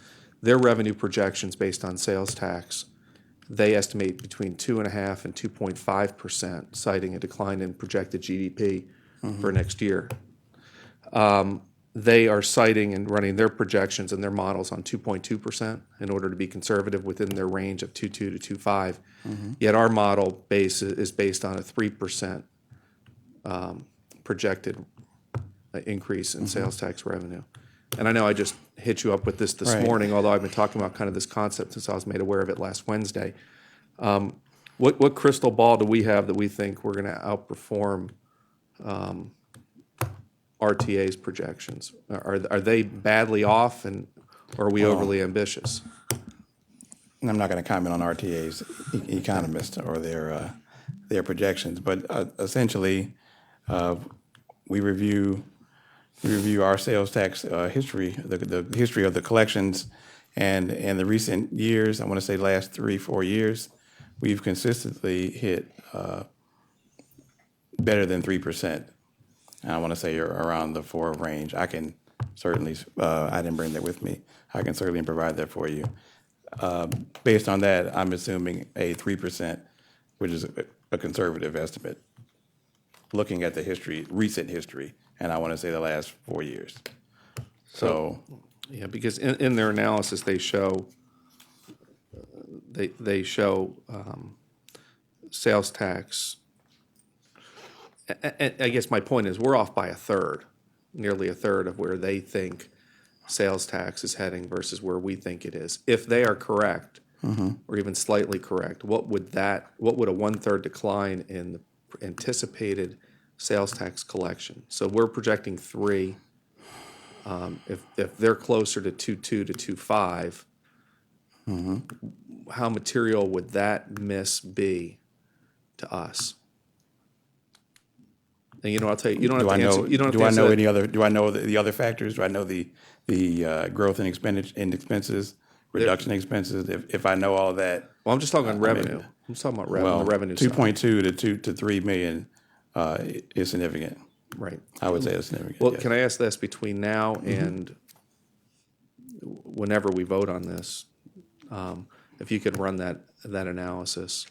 Speaker 7: Their revenue projections based on sales tax, they estimate between 2.5% and 2.5%, citing a decline in projected GDP for next year. They are citing and running their projections and their models on 2.2% in order to be conservative within their range of 2.2 to 2.5. Yet our model is based on a 3% projected increase in sales tax revenue. And I know I just hit you up with this
Speaker 8: Right.
Speaker 7: morning, although I've been talking about kind of this concept since I was made aware of it last Wednesday. What crystal ball do we have that we think we're going to outperform RTA's projections? Are they badly off, or are we overly ambitious?
Speaker 8: And I'm not going to comment on RTA's economists or their projections, but essentially, we review our sales tax history, the history of the collections, and in the recent years, I want to say last 3-4 years, we've consistently hit better than 3%. I want to say you're around the 4 range. I can certainly, I didn't bring that with me. I can certainly provide that for you. Based on that, I'm assuming a 3%, which is a conservative estimate, looking at the history, recent history, and I want to say the last 4 years. So,
Speaker 7: Yeah, because in their analysis, they show sales tax. I guess my point is we're off by a third, nearly a third of where they think sales tax is heading versus where we think it is. If they are correct, or even slightly correct, what would a 1/3 decline in the anticipated sales tax collection? So we're projecting 3. If they're closer to 2.2 to 2.5, how material would that miss be to us? And I'll tell you, you don't have to answer. You don't have to answer that.
Speaker 8: Do I know the other factors? Do I know the growth in expenses, reduction in expenses? If I know all that.
Speaker 7: Well, I'm just talking revenue. I'm just talking about the revenue side.
Speaker 8: 2.2 to 3 million is significant.
Speaker 7: Right.
Speaker 8: I would say it's significant.
Speaker 7: Well,
Speaker 8: yes.
Speaker 7: can I ask this, between now and whenever we vote on this, if you could run that analysis,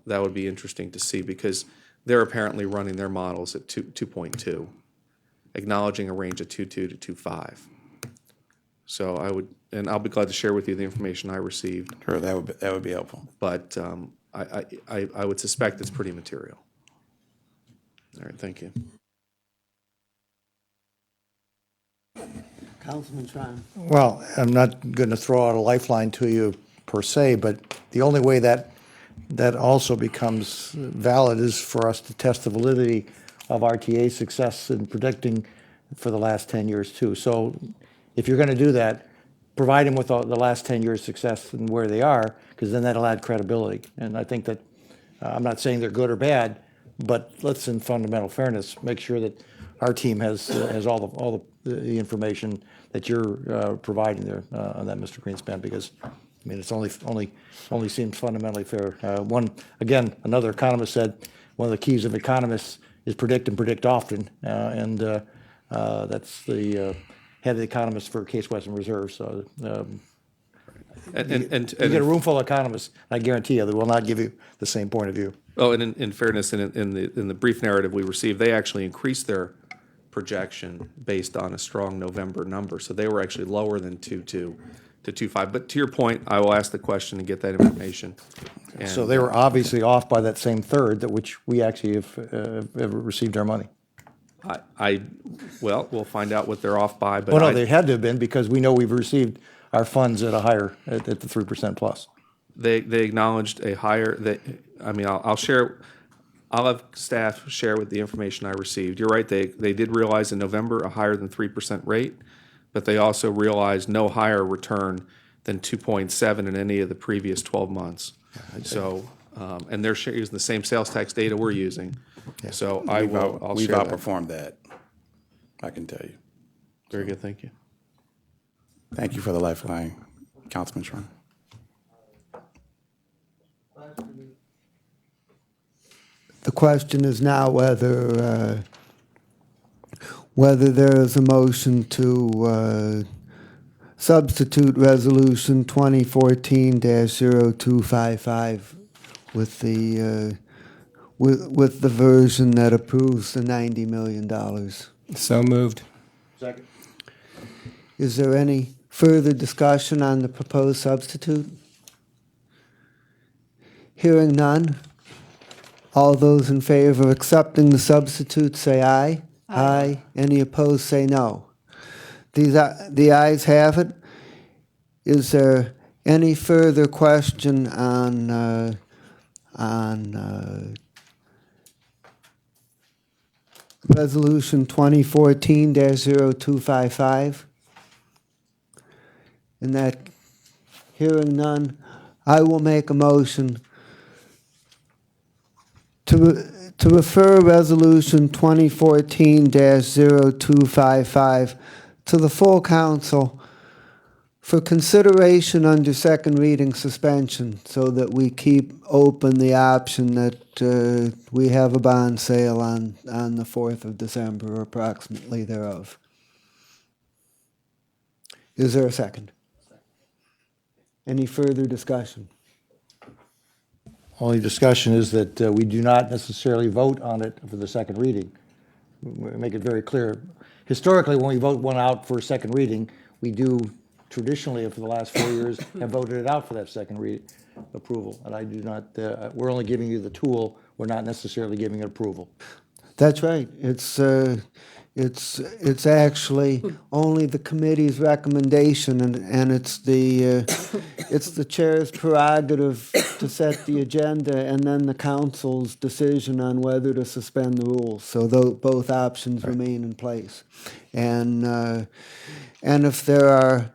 Speaker 7: that would be interesting to see, because they're apparently running their models at 2.2, acknowledging a range of 2.2 to 2.5. So I'll be glad to share with you the information I received,
Speaker 8: Sure, that would be helpful.
Speaker 7: but I would suspect it's pretty material. All right, thank you.
Speaker 1: Councilman Tron.
Speaker 3: Well, I'm not going to throw out a lifeline to you per se, but the only way that also becomes valid is for us to test the validity of RTA's success in predicting for the last 10 years too. So if you're going to do that, provide them with the last 10 years' success and where they are, because then that'll add credibility. And I think that, I'm not saying they're good or bad, but let's, in fundamental fairness, make sure that our team has all the information that you're providing there on that, Mr. Greenspan, because, I mean, it's only seems fundamentally fair. Another economist said, one of the keys of economists is predict and predict often, and that's the head of the economist for Case Western Reserve. So
Speaker 7: And
Speaker 3: you get a room full of economists, I guarantee you, they will not give you the same point of view.
Speaker 7: Oh, and in fairness, in the brief narrative we received, they actually increased their projection based on a strong November number. So they were actually lower than 2.2 to 2.5. But to your point, I will ask the question and get that information.
Speaker 3: So
Speaker 7: And,
Speaker 3: they were obviously off by that same third that which we actually have received our money.
Speaker 7: well, we'll find out what they're off by, but
Speaker 3: Well, no, they had to have been, because we know we've received our funds at a higher, at the 3% plus.
Speaker 7: they acknowledged a higher, I'll have staff share with the information I received. You're right, they did realize in November a higher than 3% rate, but they also realized no higher return than 2.7 in any of the previous 12 months. So, and they're using the same sales tax data we're using. So I'll
Speaker 8: We've
Speaker 7: share that.
Speaker 8: outperformed that, I can tell you.
Speaker 7: Very good, thank you.
Speaker 8: Thank you for the lifeline, Councilman Tron.
Speaker 1: The question is now whether there is a motion to substitute Resolution 2014-0255 with the version that approves the $90 million.
Speaker 10: So moved.
Speaker 3: Second.
Speaker 1: Is there any further discussion on the proposed substitute? Hearing none. All those in favor of accepting the substitute say aye. Aye. Any opposed say no. The ayes have it. Is there any further question on Resolution 2014-0255? In that, hearing none, I will make a motion to refer Resolution 2014-0255 to the full council for consideration under second reading suspension, so that we keep open the option that we have a bond sale on the 4th of December or approximately thereof. Is there a second? Any further discussion?
Speaker 3: Only discussion is that we do not necessarily vote on it for the second reading. We make it very clear. Historically, when we vote one out for a second reading, we do traditionally, for the last 4 years, have voted it out for that second approval. And I do not, we're only giving you the tool, we're not necessarily giving it approval.
Speaker 1: That's right. It's actually only the committee's recommendation, and it's the chair's prerogative to set the agenda, and then the council's decision on whether to suspend the rules. So both options remain in place, and if there are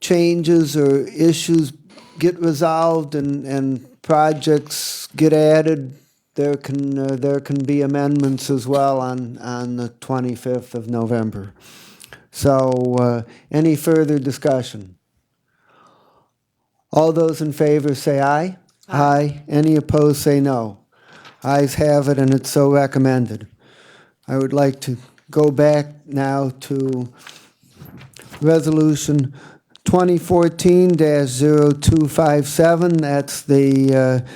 Speaker 1: changes or issues get resolved and projects get added, there can be amendments as well on the 25th of November. So any further discussion? All those in favor say aye. Aye. Any opposed say no. Ayes have it, and it's so recommended. I would like to go back now to Resolution 2014-0257.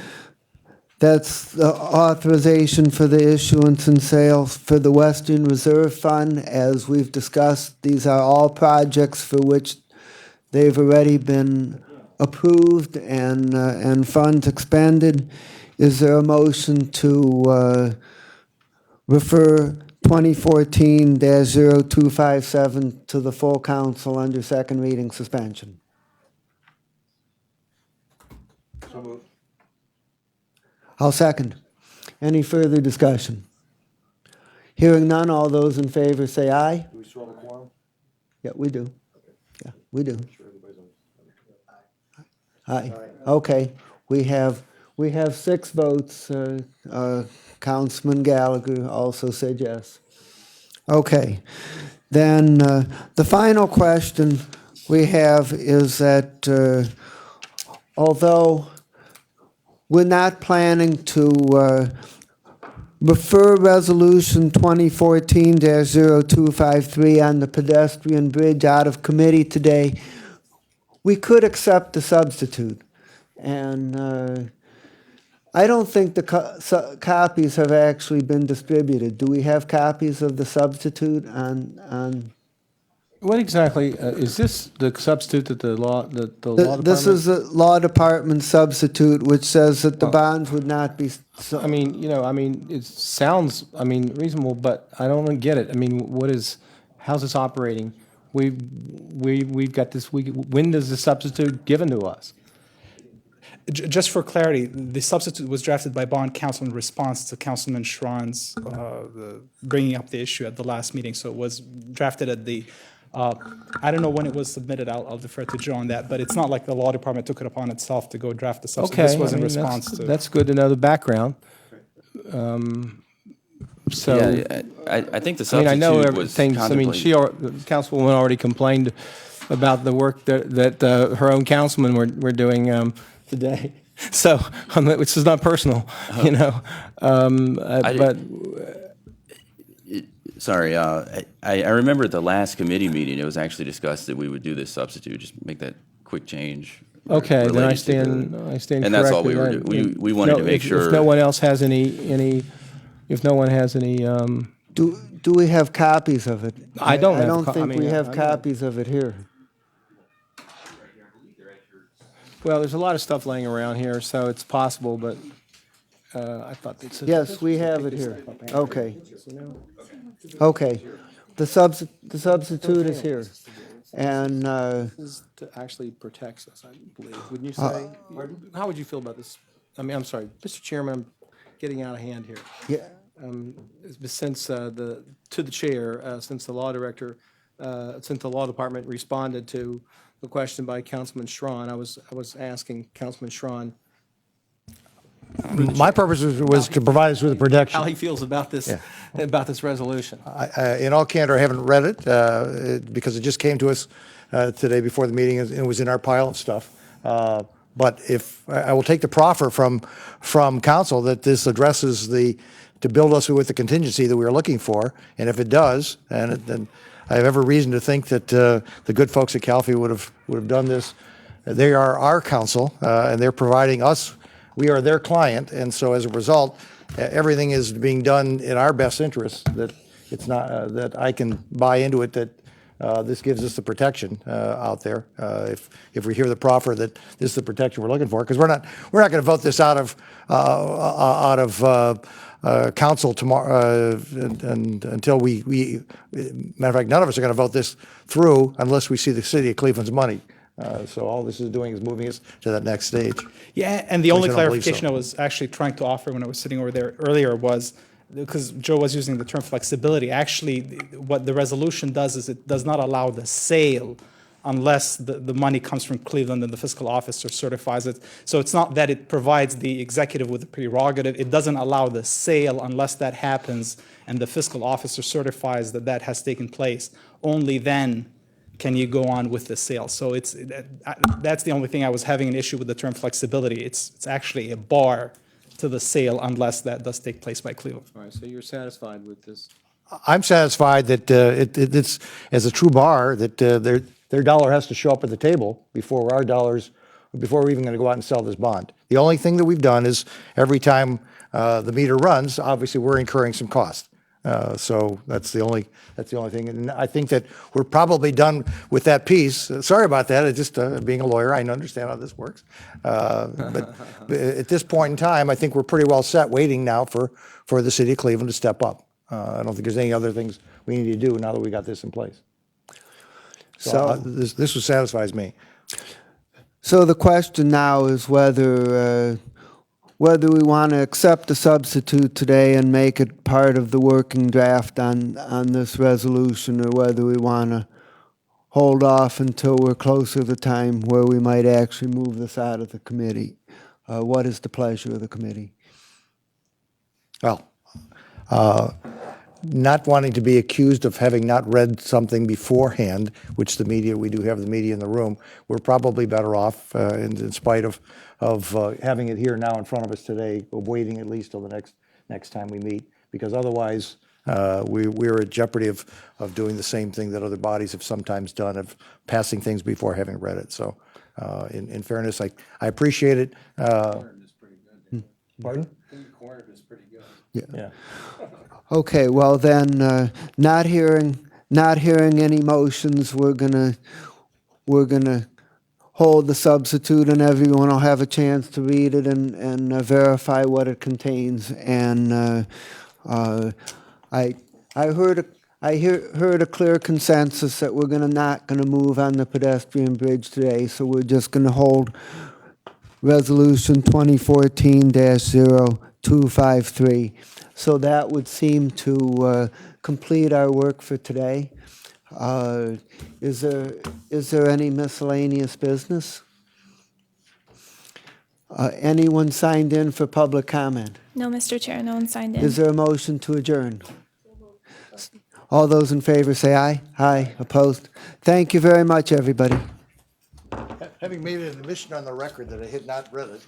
Speaker 1: That's the authorization for the issuance and sale for the Western Reserve Fund. As we've discussed, these are all projects for which they've already been approved and funds expended. Is there a motion to refer 2014-0257 to the full council under second reading suspension? I'll second. Any further discussion? Hearing none, all those in favor say aye.
Speaker 3: Do we still have a quorum?
Speaker 1: Yeah, we do. Yeah, we do. Aye. Okay, we have 6 votes. Councilman Gallagher also said yes. Okay, then the final question we have is that although we're not planning to refer Resolution 2014-0253 on the pedestrian bridge out of committee today, we could accept the substitute. And I don't think the copies have actually been distributed. Do we have copies of the substitute on?
Speaker 10: What exactly, is this the substitute that the law department?
Speaker 1: This is a law department substitute which says that the bonds would not be.
Speaker 10: I mean, it sounds, reasonable, but I don't get it. I mean, how's this operating? We've got this, when does the substitute given to us?
Speaker 14: Just for clarity, the substitute was drafted by bond counsel in response to Councilman Schron's bringing up the issue at the last meeting. So it was drafted at the, I don't know when it was submitted. I'll defer to Joe on that. But it's not like the law department took it upon itself to go draft the substitute.
Speaker 10: Okay,
Speaker 14: This was in response to.
Speaker 10: That's good to know the background. So.
Speaker 9: Yeah, I think the
Speaker 10: I know
Speaker 9: substitute was
Speaker 10: things,
Speaker 9: contemplated.
Speaker 10: the councilwoman already complained about the work that her own councilmen were doing today. So, which is not personal, but.
Speaker 9: Sorry, I remember at the last committee meeting, it was actually discussed that we would do this substitute, just make that quick change.
Speaker 10: Okay, then I
Speaker 9: related to
Speaker 10: stand corrected.
Speaker 9: And that's all we were doing. We wanted to make sure.
Speaker 10: If no one else has any, if no one has any.
Speaker 1: Do we have copies of it?
Speaker 10: I don't have
Speaker 1: I don't
Speaker 10: co- I
Speaker 1: think
Speaker 10: mean,
Speaker 1: we have
Speaker 10: I-
Speaker 1: copies of it here.
Speaker 10: Well, there's a lot of stuff laying around here, so it's possible, but I thought they said.
Speaker 1: Yes, we have it here. Okay. Okay. The substitute is here. And
Speaker 10: This is to actually protects us, I believe. Wouldn't you say? How would you feel about this? I'm sorry, Mr. Chairman, I'm getting out of hand here.
Speaker 1: yeah,
Speaker 10: Since to the chair, since the law director, since the law department responded to the question by Councilman Schron, I was asking Councilman Schron
Speaker 3: My purpose was to provide us with a protection.
Speaker 10: how he feels about this resolution.
Speaker 3: In all candor, I haven't read it because it just came to us today before the meeting and it was in our pile of stuff. But if I will take the proffer from council that this addresses to build us with the contingency that we are looking for, and if it does, then I have every reason to think that the good folks at CalFE would have done this. They are our counsel, and they're providing us. We are their client, and so as a result, everything is being done in our best interest. That it's not that I can buy into it. That this gives us the protection out there. If we hear the proffer that this is the protection we're looking for, because we're not going to vote this out of council tomorrow and until we matter of fact, none of us are going to vote this through unless we see the city of Cleveland's money. So all this is doing is moving us to that next stage.
Speaker 14: Yeah, and the
Speaker 3: At
Speaker 14: only
Speaker 3: least I don't believe
Speaker 14: clarification
Speaker 3: so.
Speaker 14: I was actually trying to offer when I was sitting over there earlier was, because Joe was using the term flexibility, actually, what the resolution does is it does not allow the sale unless the money comes from Cleveland and the fiscal officer certifies it. So it's not that it provides the executive with the prerogative. It doesn't allow the sale unless that happens and the fiscal officer certifies that that has taken place. Only then can you go on with the sale. So that's the only thing I was having an issue with the term flexibility. It's actually a bar to the sale unless that does take place by Cleveland.
Speaker 10: All right, so you're satisfied with this?
Speaker 3: I'm satisfied that it's as a true bar that their dollar has to show up at the table before before we're even going to go out and sell this bond. The only thing that we've done is every time the meter runs, obviously we're incurring some cost. So that's the only thing. And I think that we're probably done with that piece. Sorry about that. It's just being a lawyer, I understand how this works. But at this point in time, I think we're pretty well set, waiting now for the city of Cleveland to step up. I don't think there's any other things we need to do now that we got this in place. So this satisfies me.
Speaker 1: So the question now is whether we want to accept the substitute today and make it part of the working draft on this resolution, or whether we want to hold off until we're closer to the time where we might actually move this out of the committee. What is the pleasure of the committee?
Speaker 3: Well, not wanting to be accused of having not read something beforehand, which we do have the media in the room, we're probably better off, in spite of having it here now in front of us today, of waiting at least till the next time we meet, because otherwise we're at jeopardy of doing the same thing that other bodies have sometimes done, of passing things before having read it. So in fairness, I appreciate it. Pardon? Yeah.
Speaker 1: Okay, well then, not hearing any motions, we're gonna hold the substitute, and everyone will have a chance to read it and verify what it contains. And I heard a clear consensus that we're not gonna move on the pedestrian bridge today, so we're just gonna hold Resolution 2014-0253. So that would seem to complete our work for today. Is there any miscellaneous business? Anyone signed in for public comment?
Speaker 2: No, Mr. Chair, no one signed in.
Speaker 1: Is there a motion to adjourn? All those in favor say aye. Aye. Opposed? Thank you very much, everybody.
Speaker 3: Having made an admission on the record that I had not read it.